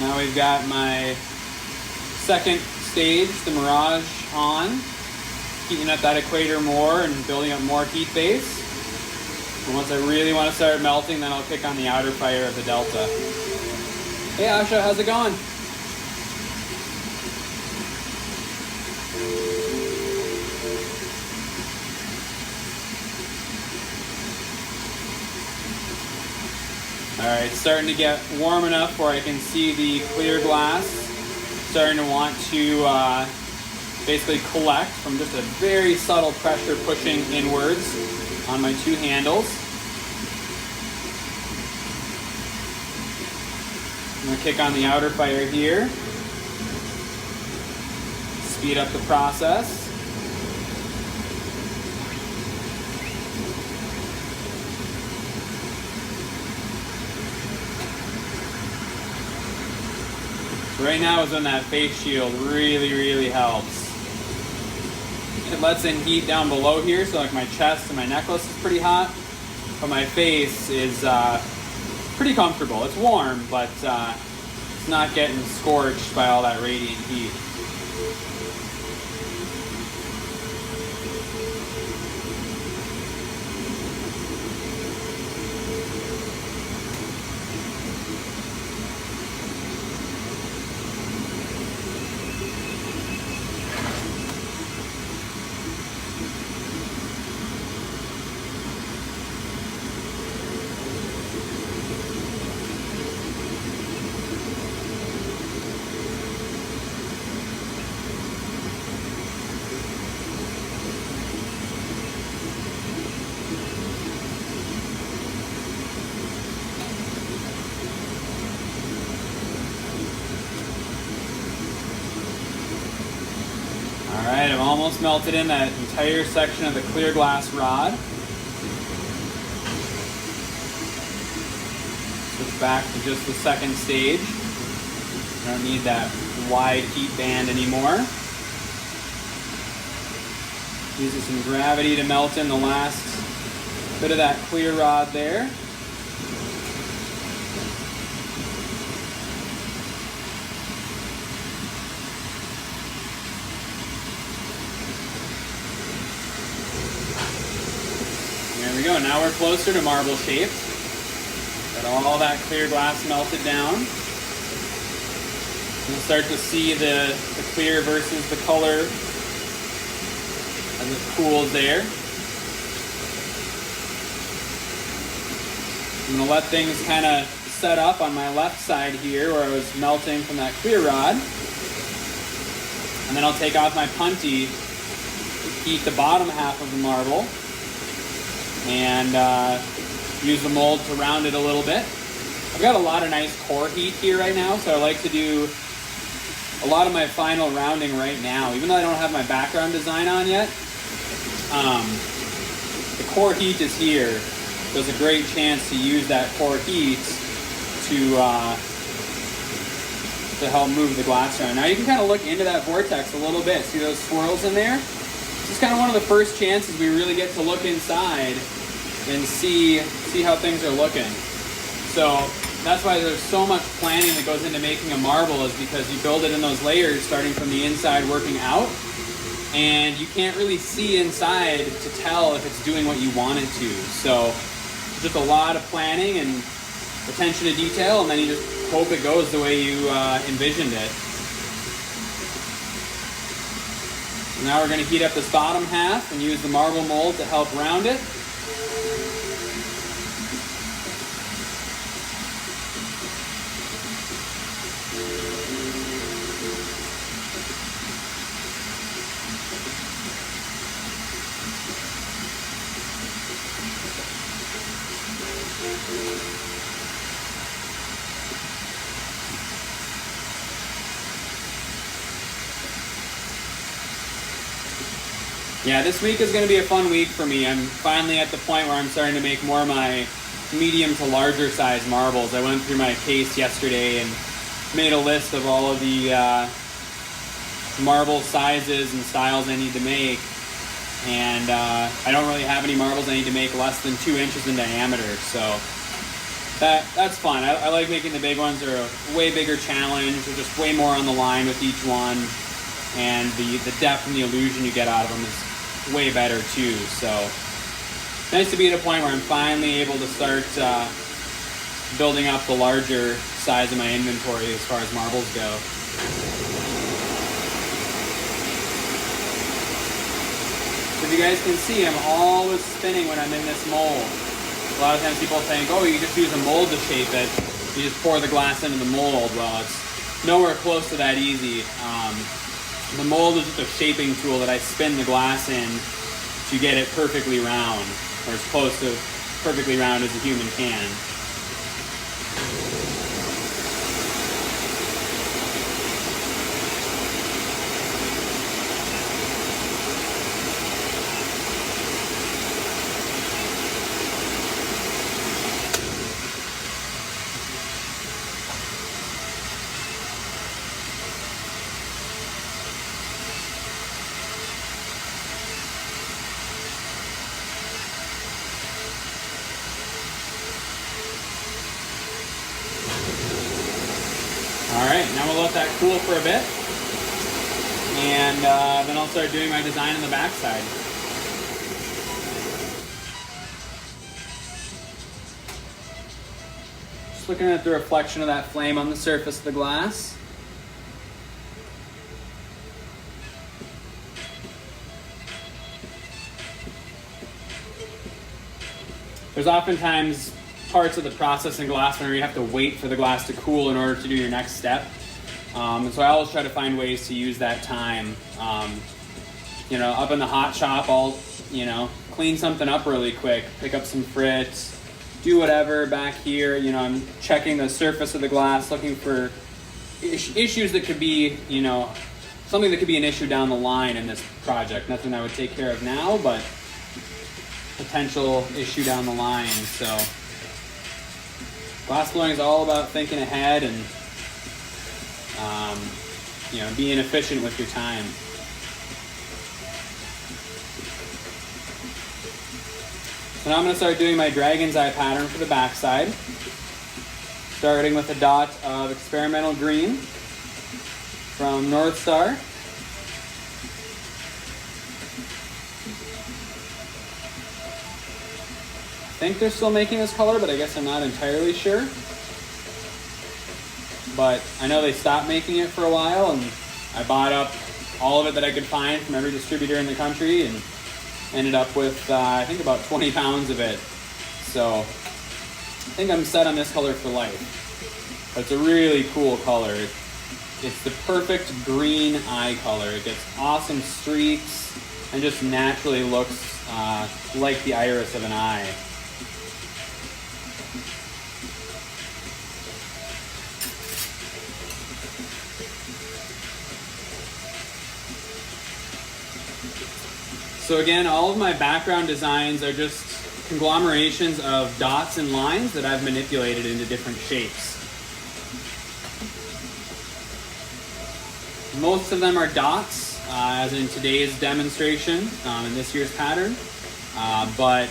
Now we've got my second stage, the Mirage, on, heating up that equator more and building up more heat base. And once I really want to start melting, then I'll kick on the outer fire of the Delta. Hey Asha, how's it going? right, it's starting to get warm enough where I can see the clear glass starting to want to basically collect from just a very subtle pressure pushing inwards on my two handles. I'm going to kick on the outer fire here, speed up the process. Right now is when that face shield really helps. It lets in heat down below here, so like my chest and my necklace is pretty hot, but my face is pretty comfortable. It's warm, but it's not getting scorched by all that radiant heat. Alright, I've almost melted in that entire section of the clear glass rod. Switch back to just the second stage. I don't need that wide heat band anymore. Using some gravity to melt in the last bit of that clear rod there. There we go, now we're closer to marble shaped. Got all that clear glass melted down. You'll start to see the clear versus the color as it cools there. I'm going to let things kind of set up on my left side here where I was melting from that clear rod. And then I'll take off my punty, heat the bottom half of the marble, and use the mold to round it a little bit. I've got a lot of nice core heat here right now, so I like to do a lot of my final rounding right now. Even though I don't have my background design on yet, the core heat is here. There's a great chance to use that core heat to help move the glass around. Now you can kind of look into that vortex a little bit. See those swirls in there? This is kind of one of the first chances we really get to look inside and see how things are looking. So that's why there's so much planning that goes into making a marble, is because you build it in those layers starting from the inside working out, and you can't really see inside to tell if it's doing what you want it to. So just a lot of planning and attention to detail, and then you just hope it goes the way you envisioned it. Now we're going to heat up this bottom half and use the marble mold to help round it. Yeah, this week is going to be a fun week for me. I'm finally at the point where I'm starting to make more of my medium to larger size marbles. I went through my case yesterday and made a list of all of the marble sizes and styles I need to make. And I don't really have any marbles I need to make less than 2 inches in diameter. So that's fun. I like making the big ones. They're a way bigger challenge. They're just way more on the line with each one. And the depth and the illusion you get out of them is way better too. So nice to be at a point where I'm finally able to start building up the larger size of my inventory as far as marbles go. So if you guys can see, I'm always spinning when I'm in this mold. A lot of times people think, oh, you just use a mold to shape it. You just pour the glass into the mold. Well, it's nowhere close to that easy. The mold is just a shaping tool that I spin the glass in to get it perfectly round, or as close to perfectly round as a human can. All right, now we'll let that cool for a bit, and then I'll start doing my design on the backside. Just looking at the reflection of that flame on the surface of the glass. There's oftentimes parts of the process in glass where you have to wait for the glass to cool in order to do your next step. And so I always try to find ways to use that time. You know, up in the hot shop, I'll, you know, clean something up really quick, pick up some frits, do whatever back here. You know, I'm checking the surface of the glass, looking for issues that could be, you know, something that could be an issue down the line in this project. Nothing I would take care of now, but potential issue down the line. So glass blowing is all about thinking ahead and, you know, being efficient with your time. So now I'm going to start doing my dragon's eye pattern for the backside, starting with a dot of experimental green from North Star. I think they're still making this color, but I guess I'm not entirely sure. But I know they stopped making it for a while, and I bought up all of it that I could find from every distributor in the country and ended up with, I think, about 20 pounds of it. So I think I'm set on this color for life. But it's a really cool color. It's the perfect green eye color. It gets awesome streaks and just naturally looks like the iris of an eye. So again, all of my background designs are just conglomerations of dots and lines that I've manipulated into different shapes. Most of them are dots, as in today's demonstration in this year's pattern. But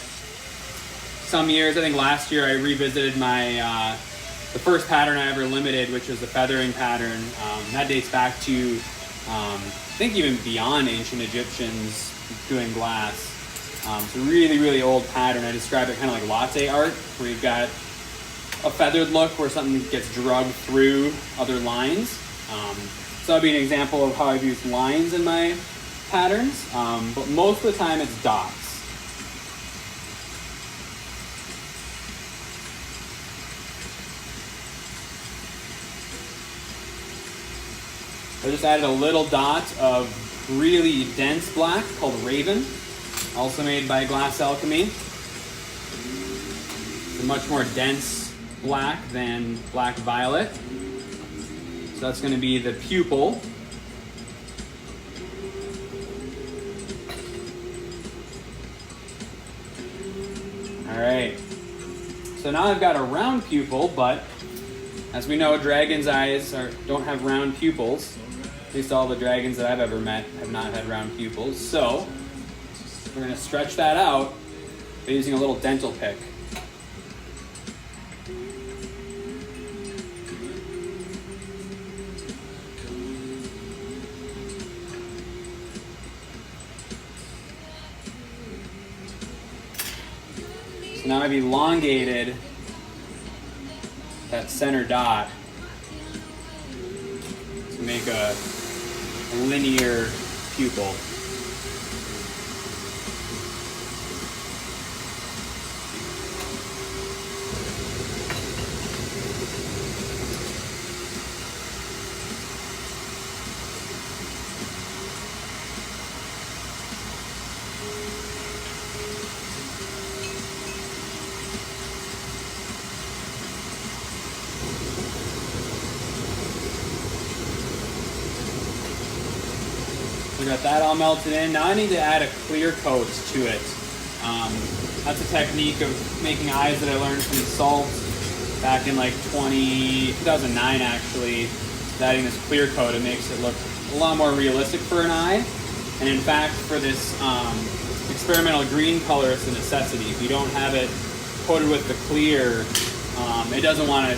some years, I think last year, I revisited my the first pattern I ever limited, which was the feathering pattern. That dates back to, I think, even beyond ancient Egyptians doing glass. It's a really, really old pattern. I describe it kind of like latte art, where you've got a feathered look where something gets drugged through other lines. So that'd be an example of how I've used lines in my patterns, but most of the time it's dots. I just added a little dot of really dense black called Raven, also made by Glass Alchemy. It's a much more dense black than black violet. So that's going to be the pupil. All right. So now I've got a round pupil, but as we know, dragon's eyes don't have round pupils. At least all the dragons that I've ever met have not had round pupils. So we're going to stretch that out by using a little dental pick. So now I've elongated that center dot to make a linear pupil. We got that all melted in. Now I need to add a clear coat to it. That's a technique of making eyes that I learned from Salt back in like 2009 actually. Adding this clear coat, it makes it look a lot more realistic for an eye. And in fact, for this experimental green color, it's a necessity. If you don't have it coated with the clear, it doesn't want to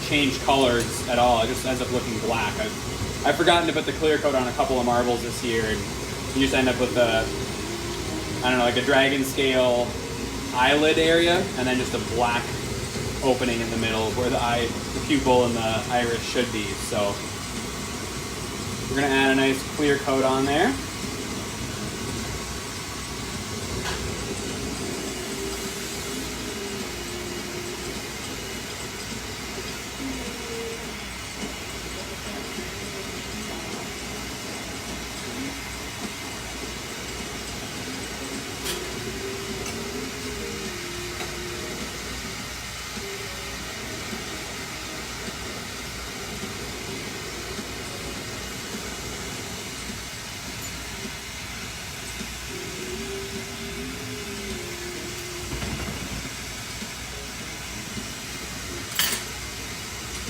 change colors at all. It just ends up looking black. I've forgotten to put the clear coat on a couple of marbles this year, and you just end up with I don't know, like a dragon scale eyelid area, and then just a black opening in the middle where the pupil and the iris should be. So we're gonna add a nice clear coat on there.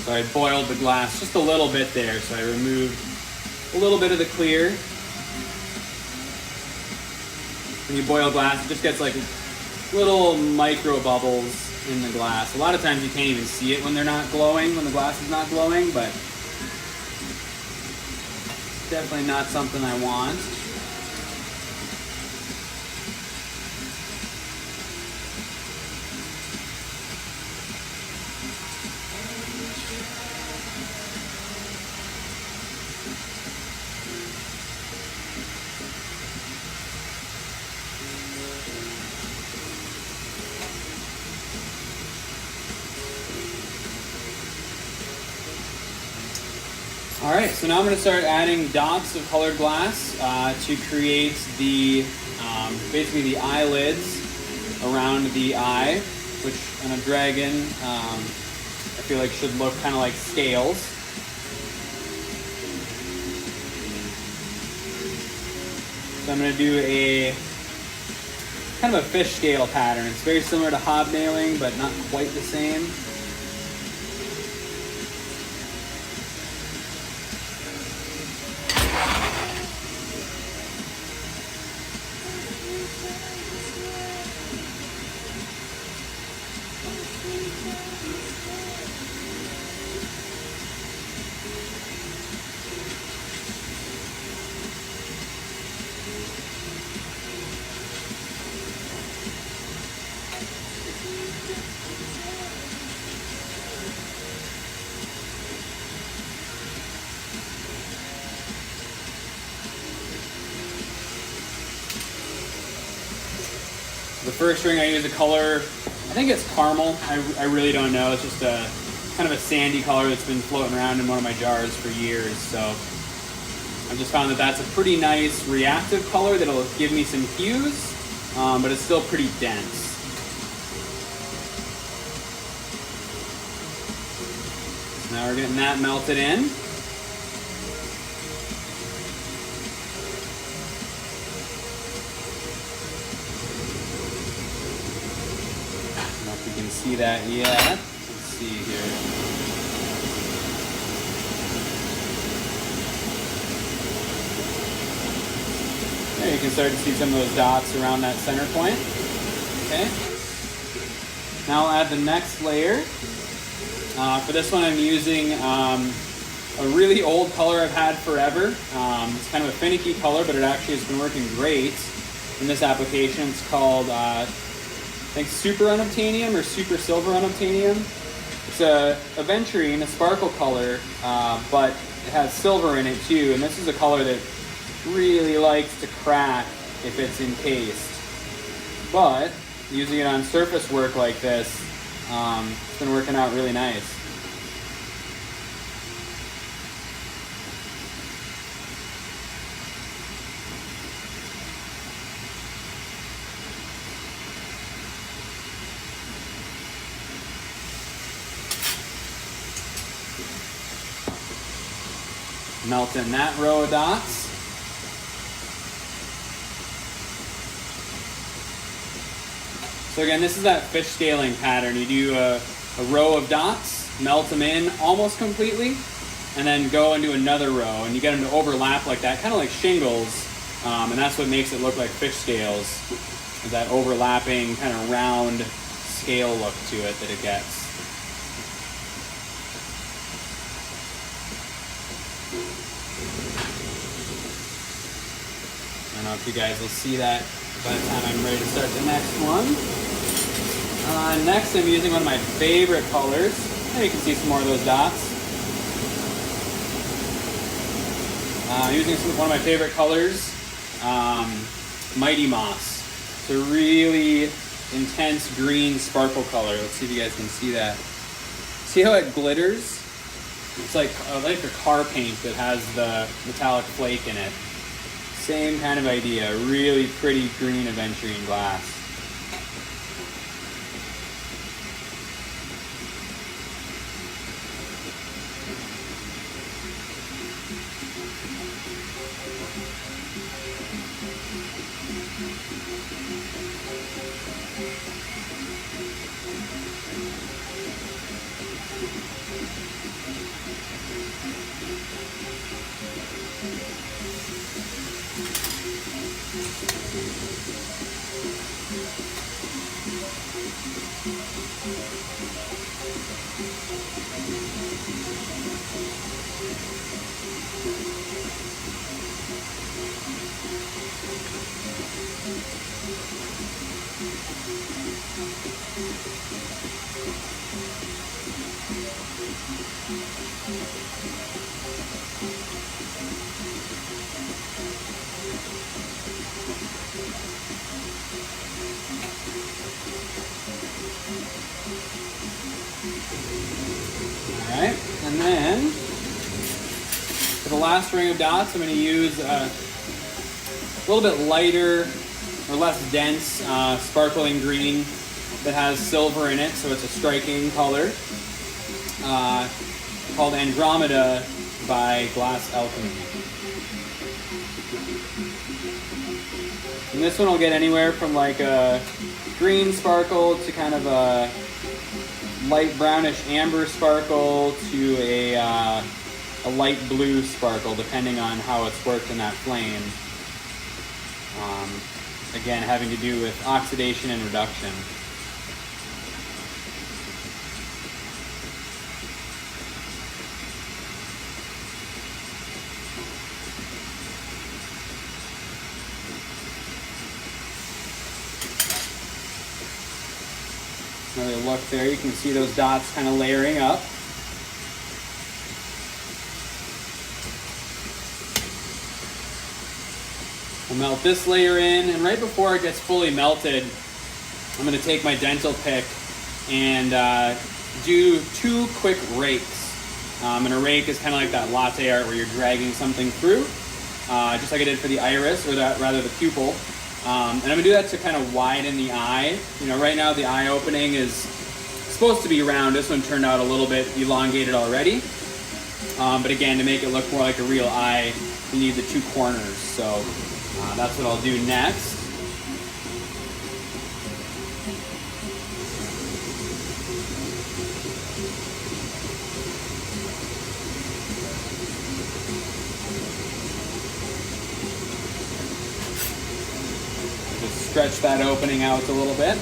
So I boiled the glass just a little bit there, so I removed a little bit of the clear. When you boil glass, it just gets like little micro bubbles in the glass. A lot of times you can't even see it when they're not glowing, when the glass is not glowing, but definitely not something I want. All right, so now I'm going to start adding dots of colored glass to create the basically the eyelids around the eye, which on a dragon I feel like should look kind of like scales. So I'm going to do a kind of a fish scale pattern. It's very similar to hobnailing, but not quite the same. The first ring I use a color, I think it's caramel. I really don't know. It's just a kind of a sandy color that's been floating around in one of my jars for years. So I've just found that that's a pretty nice reactive color that'll give me some hues, but it's still pretty dense. So now we're getting that melted in. See that yet? Let's see here. There you can start to see some of those dots around that center point. Okay. Now I'll add the next layer. For this one I'm using a really old color I've had forever. It's kind of a finicky color, but it actually has been working great in this application. It's called I think super unobtainium or super silver unobtainium. It's a aventurine, a sparkle color, but it has silver in it too. And this is a color that really likes to crack if it's encased. But using it on surface work like this, it's been working out really nice. Melt in that row of dots. So again, this is that fish scaling pattern. You do a row of dots, melt them in almost completely, and then go and do another row, and you get them to overlap like that, kind of like shingles, and that's what makes it look like fish scales, is that overlapping kind of round scale look to it that it gets. I don't know if you guys will see that by the time I'm ready to start the next one. Next, I'm using one of my favorite colors. And you can see some more of those dots. Using one of my favorite colors, Mighty Moss. It's a really intense green sparkle color. Let's see if you guys can see that. See how it glitters? It's like a car paint that has the metallic flake in it. Same kind of idea, really pretty green aventurine glass. Alright, and then for the last ring of dots, I'm going to use a little bit lighter or less dense sparkling green that has silver in it, so it's a striking color, called Andromeda by Glass Alchemy. And this one will get anywhere from like a green sparkle to kind of a light brownish amber sparkle to a light blue sparkle, depending on how it's worked in that flame. Again, having to do with oxidation and reduction. Another look there, you can see those dots kind of layering up. I'll melt this layer in, and right before it gets fully melted, I'm going to take my dental pick and do 2 quick rakes. And a rake is kind of like that latte art where you're dragging something through, just like I did for the iris, or rather the pupil. And I'm going to do that to kind of widen the eye. You know, right now the eye opening is supposed to be round. This one turned out a little bit elongated already. But again, to make it look more like a real eye, you need the 2 corners. So that's what I'll do next. Just stretch that opening out a little bit.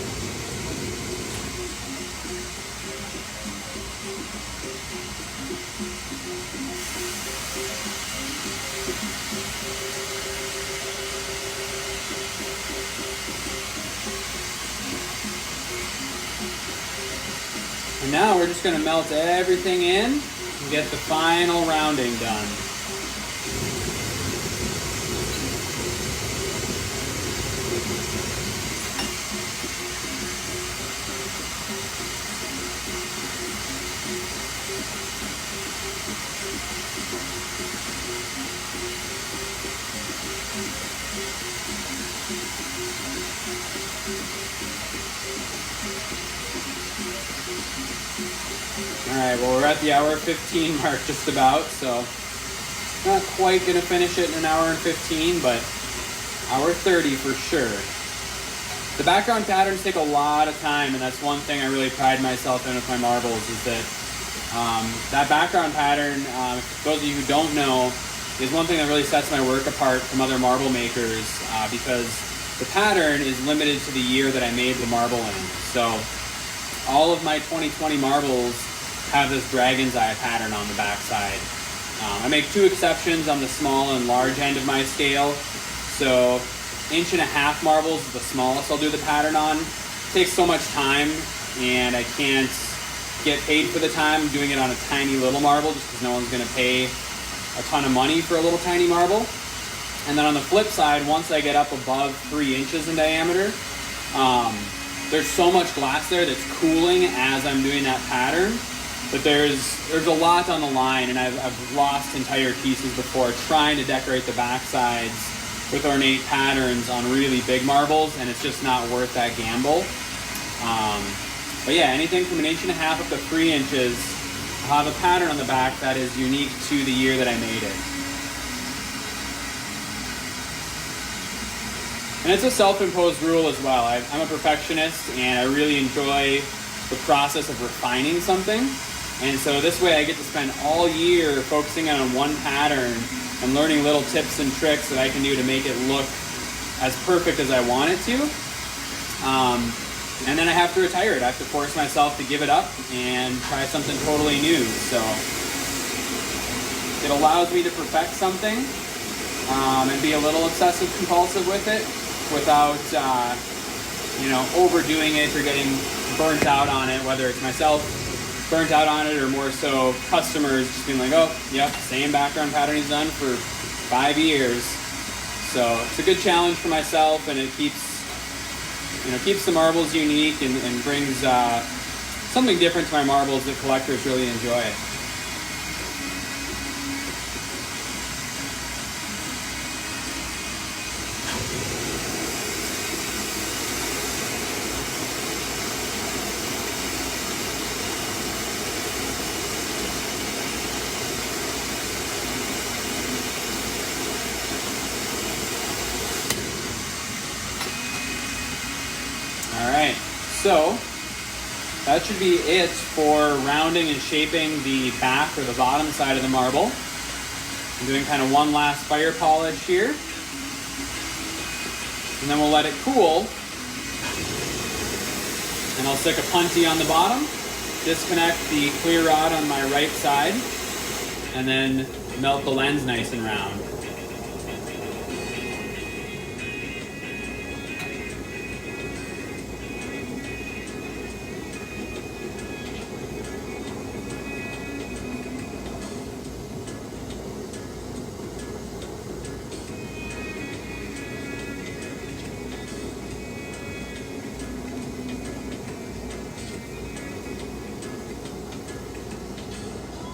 And now we're just going to melt everything in and get the final rounding done. Alright, well, we're at the hour 15 mark just about, so not quite going to finish it in an hour and 15, but hour 30 for sure. The background patterns take a lot of time, and that's one thing I really pride myself in with my marbles, is that that background pattern, for those of you who don't know, is one thing that really sets my work apart from other marble makers, because the pattern is limited to the year that I made the marble in. So all of my 2020 marbles have this dragon's eye pattern on the backside. I make two exceptions on the small and large end of my scale. So 1.5-inch marbles is the smallest I'll do the pattern on. It takes so much time, and I can't get paid for the time doing it on a tiny little marble, just because no one's going to pay a ton of money for a little tiny marble. And then on the flip side, once I get up above 3 inches in diameter, there's so much glass there that's cooling as I'm doing that pattern, but there's a lot on the line, and I've lost entire pieces before trying to decorate the backsides with ornate patterns on really big marbles, and it's just not worth that gamble. But yeah, anything from 1.5 inches up to 3 inches, I'll have a pattern on the back that is unique to the year that I made it. And it's a self-imposed rule as well. I'm a perfectionist, and I really enjoy the process of refining something. And so this way I get to spend all year focusing on one pattern and learning little tips and tricks that I can do to make it look as perfect as I want it to. And then I have to retire it. I have to force myself to give it up and try something totally new. So it allows me to perfect something and be a little obsessive compulsive with it without overdoing it or getting burnt out on it, whether it's myself burnt out on it or more so customers just being like, oh, yep, same background pattern he's done for 5 years. So it's a good challenge for myself, and it keeps the marbles unique and brings something different to my marbles that collectors really enjoy. Alright, so that should be it for rounding and shaping the back or the bottom side of the marble. I'm doing kind of one last fire polish here, and then we'll let it cool, and I'll stick a punty on the bottom, disconnect the clear rod on my right side, and then melt the lens nice and round.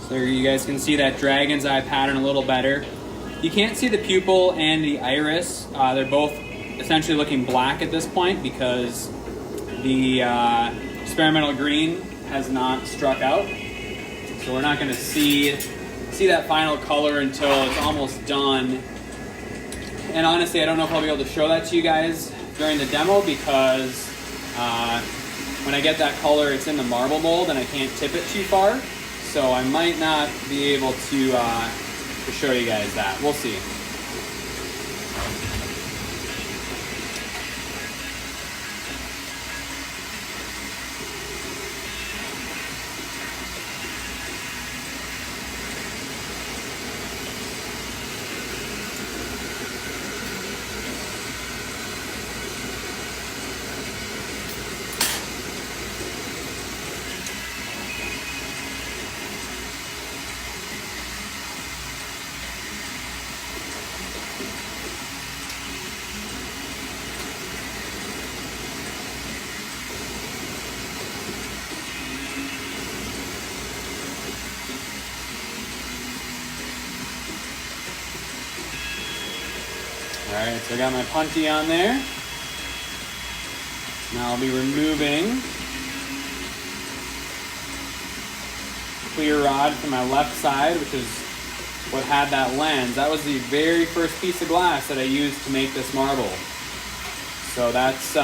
There you guys can see that dragon's eye pattern a little better. You can't see the pupil and the iris. They're both essentially looking black at this point because the experimental green has not struck out. So we're not going to see that final color until it's almost done. And honestly, I don't know if I'll be able to show that to you guys during the demo because when I get that color, it's in the marble mold and I can't tip it too far. So I might not be able to show you guys that. We'll see. Alright, so I got my punty on there. Now I'll be removing clear rod from my left side, which is what had that lens. That was the very first piece of glass that I used to make this marble. So that's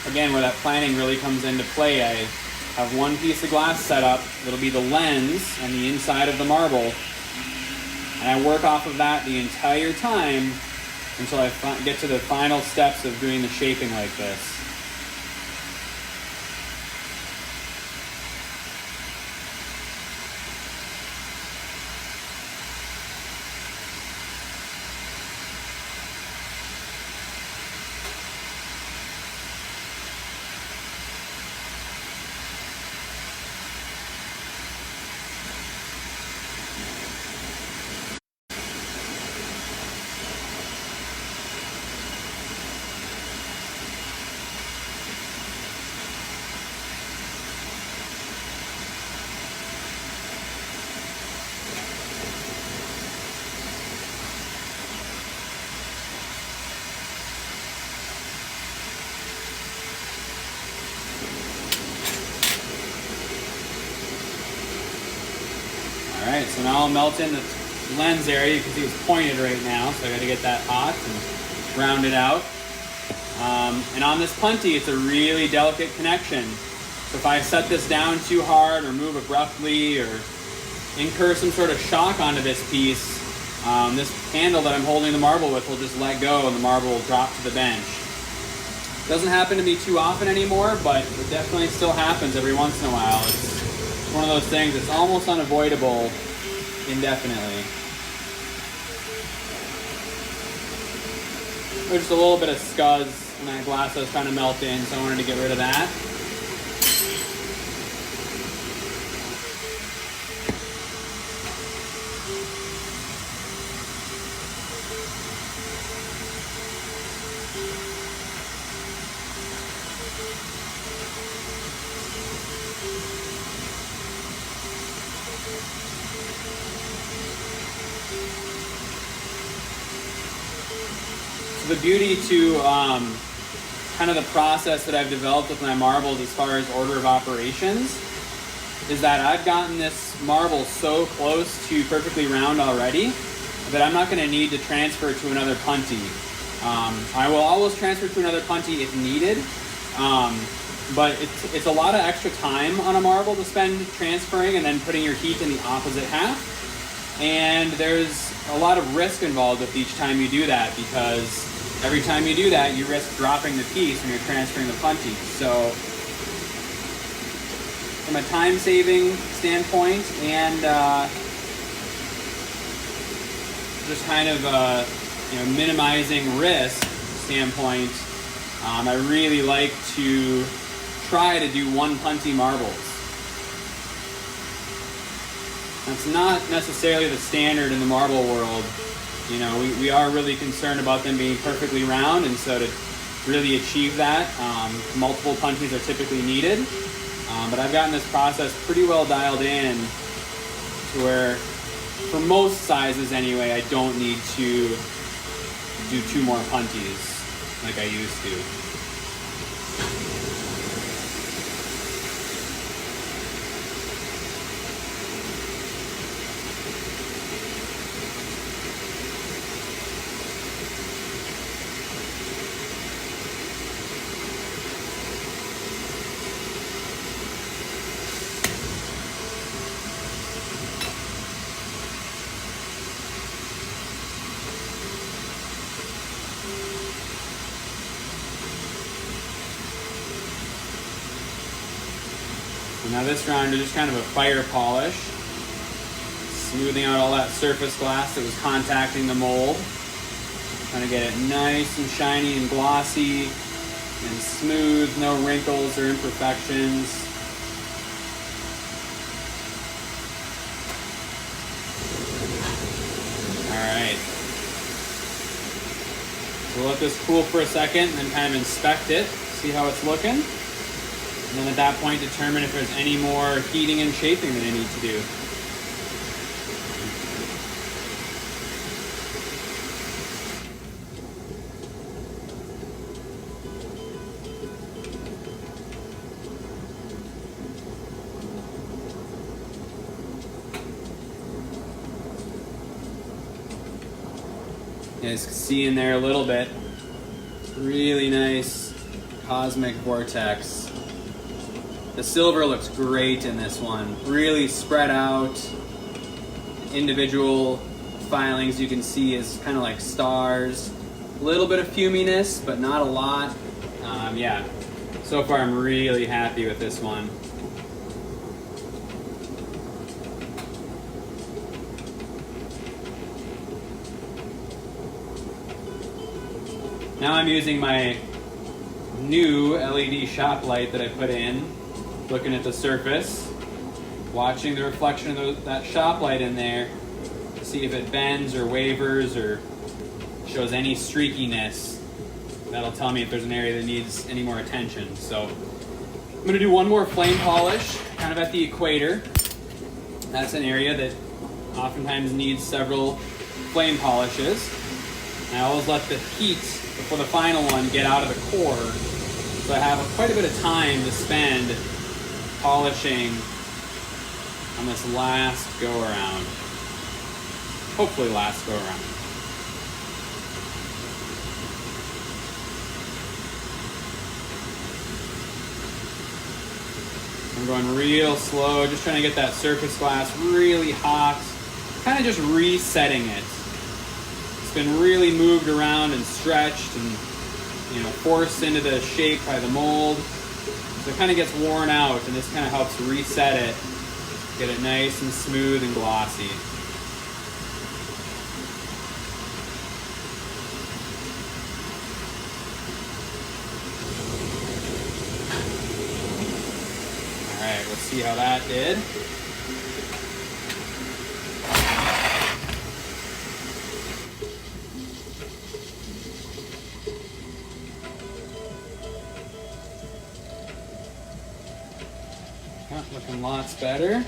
again where that planning really comes into play. I have one piece of glass set up. It'll be the lens and the inside of the marble. And I work off of that the entire time until I get to the final steps of doing the shaping like this. Alright, so now I'll melt in the lens area. You can see it's pointed right now, so I gotta get that hot and round it out. And on this punty, it's a really delicate connection. So if I set this down too hard or move abruptly or incur some sort of shock onto this piece, this handle that I'm holding the marble with will just let go and the marble will drop to the bench. Doesn't happen to me too often anymore, but it definitely still happens every once in a while. It's one of those things that's almost unavoidable indefinitely. There's just a little bit of scuzz in that glass I was trying to melt in, so I wanted to get rid of that. The beauty to kind of the process that I've developed with my marbles as far as order of operations is that I've gotten this marble so close to perfectly round already that I'm not going to need to transfer to another punty. I will always transfer to another punty if needed, but it's a lot of extra time on a marble to spend transferring and then putting your heat in the opposite half. And there's a lot of risk involved with each time you do that, because every time you do that, you risk dropping the piece when you're transferring the punty. So from a time-saving standpoint and just kind of minimizing risk standpoint, I really like to try to do one punty marbles. That's not necessarily the standard in the marble world. You know, we are really concerned about them being perfectly round, and so to really achieve that, multiple punties are typically needed. But I've gotten this process pretty well dialed in to where, for most sizes anyway, I don't need to do 2 more punties like I used to. Now this round is just kind of a fire polish, smoothing out all that surface glass that was contacting the mold. Trying to get it nice and shiny and glossy and smooth, no wrinkles or imperfections. Alright. So we'll let this cool for a second and then kind of inspect it, see how it's looking. And then at that point, determine if there's any more heating and shaping that I need to do. You guys can see in there a little bit. Really nice cosmic vortex. The silver looks great in this one. Really spread out. Individual filings you can see is kind of like stars. A little bit of fuminess, but not a lot. Yeah, so far I'm really happy with this one. Now I'm using my new LED shop light that I put in, looking at the surface, watching the reflection of that shop light in there to see if it bends or wavers or shows any streakiness. That'll tell me if there's an area that needs any more attention. So I'm going to do one more flame polish, kind of at the equator. That's an area that oftentimes needs several flame polishes. And I always let the heat before the final one get out of the core, so I have quite a bit of time to spend polishing on this last go around. Hopefully last go around. I'm going real slow, just trying to get that surface glass really hot, kind of just resetting it. It's been really moved around and stretched and, you know, forced into the shape by the mold. So it kind of gets worn out, and this kind of helps reset it, get it nice and smooth and glossy. All right, let's see how that did. Looking lots better.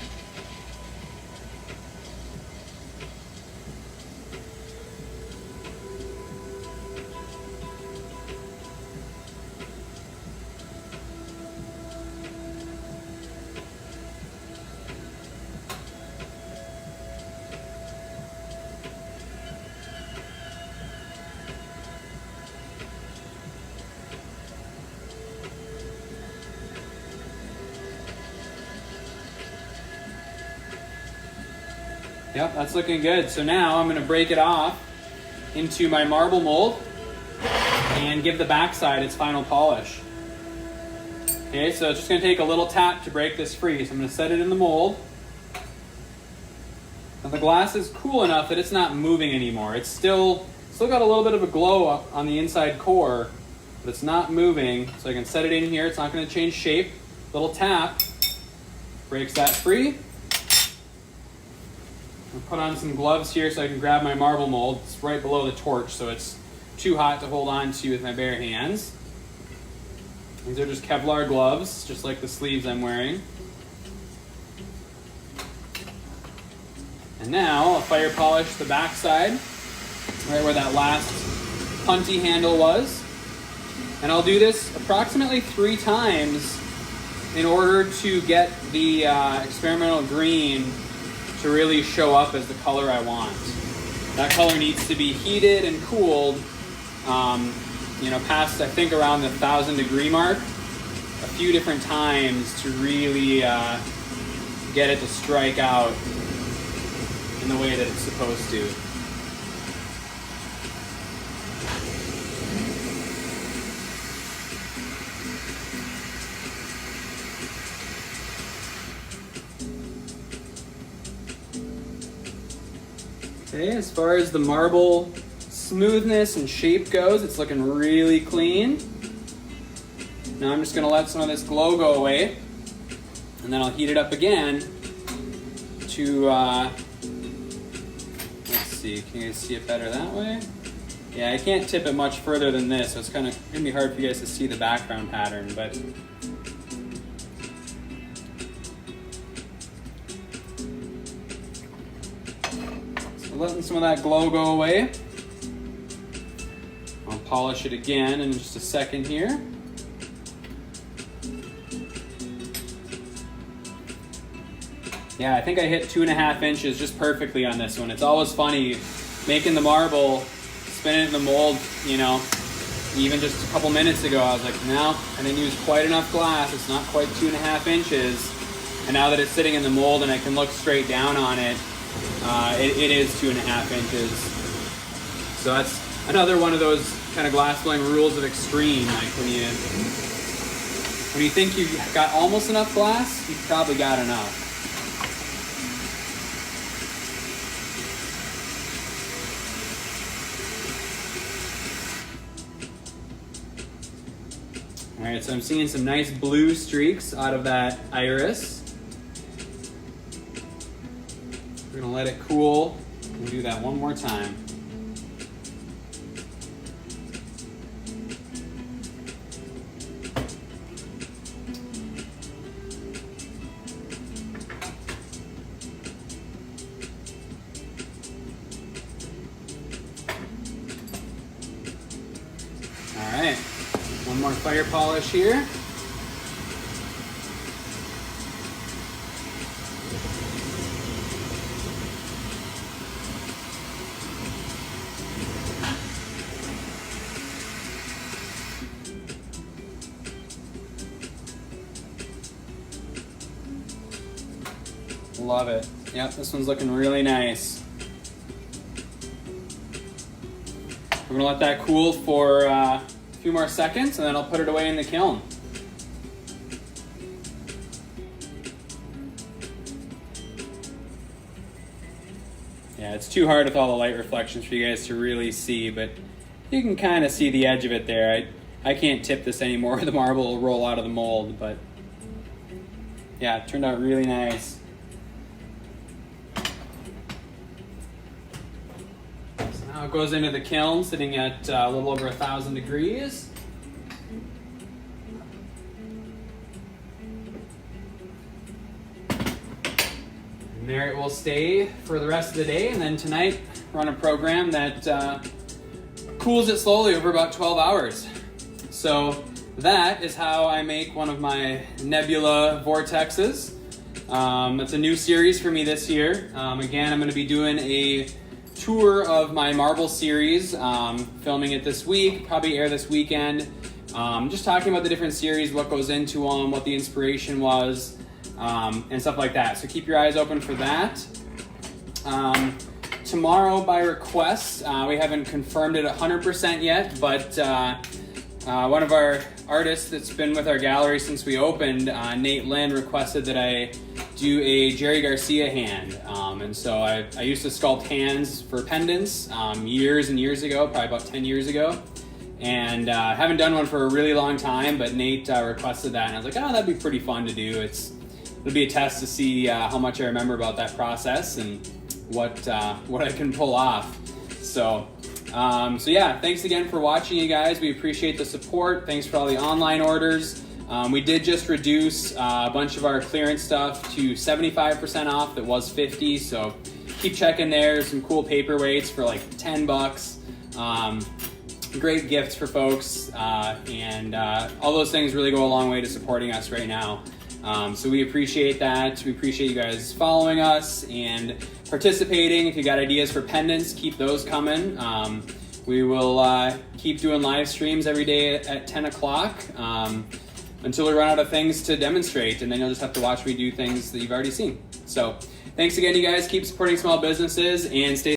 Yep, that's looking good. So now I'm going to break it off into my marble mold and give the backside its final polish. Okay, so it's just going to take a little tap to break this free. So I'm going to set it in the mold. Now the glass is cool enough that it's not moving anymore. It's still got a little bit of a glow up on the inside core, but it's not moving. So I can set it in here. It's not going to change shape. Little tap breaks that free. I'll put on some gloves here so I can grab my marble mold. It's right below the torch, so it's too hot to hold on to with my bare hands. These are just Kevlar gloves, just like the sleeves I'm wearing. And now I'll fire polish the backside, right where that last punty handle was. And I'll do this approximately 3 times in order to get the experimental green to really show up as the color I want. That color needs to be heated and cooled, past I think around the 1,000-degree mark, a few different times to really get it to strike out in the way that it's supposed to. Okay, as far as the marble smoothness and shape goes, it's looking really clean. Now I'm just going to let some of this glow go away, and then I'll heat it up again to, let's see, can you guys see it better that way? Yeah, I can't tip it much further than this, so it's kind of going to be hard for you guys to see the background pattern, but letting some of that glow go away. I'll polish it again in just a second here. Yeah, I think I hit 2.5 inches just perfectly on this one. It's always funny making the marble, spinning it in the mold, even just a couple minutes ago, I was like, no, I didn't use quite enough glass. It's not quite 2.5 inches. And now that it's sitting in the mold and I can look straight down on it, it is 2.5 inches. So that's another one of those kind of glass blowing rules of extreme. Like when you think you've got almost enough glass, you've probably got enough. All right, so I'm seeing some nice blue streaks out of that iris. We're gonna let it cool and do that one more time. All right, one more fire polish here. Love it. Yep, this one's looking really nice. We're gonna let that cool for a few more seconds and then I'll put it away in the kiln. Yeah, it's too hard with all the light reflections for you guys to really see, but you can kind of see the edge of it there. I can't tip this anymore. The marble will roll out of the mold, but yeah, it turned out really nice. Now it goes into the kiln, sitting at a little over 1,000 degrees. And there it will stay for the rest of the day, and then tonight run a program that cools it slowly over about 12 hours. So that is how I make one of my Nebula Vortexes. It's a new series for me this year. Again, I'm going to be doing a tour of my marble series, filming it this week, probably air this weekend. Just talking about the different series, what goes into them, what the inspiration was, and stuff like that. So keep your eyes open for that. Tomorrow, by request, we haven't confirmed it 100% yet, but one of our artists that's been with our gallery since we opened, Nate Lynn, requested that I do a Jerry Garcia hand. And so I used to sculpt hands for pendants years and years ago, probably about 10 years ago. And haven't done one for a really long time, but Nate requested that. And I was like, oh, that'd be pretty fun to do. It'll be a test to see how much I remember about that process and what I can pull off. So yeah, thanks again for watching, you guys. We appreciate the support. Thanks for all the online orders. We did just reduce a bunch of our clearance stuff to 75% off. That was 50, so keep checking there. Some cool paperweights for like 10 bucks. Great gifts for folks, and all those things really go a long way to supporting us right now. So we appreciate that. We appreciate you guys following us and participating. If you got ideas for pendants, keep those coming. We will keep doing live streams every day at 10 o'clock until we run out of things to demonstrate, and then you'll just have to watch me do things that you've already seen. So thanks again, you guys. Keep supporting small businesses and stay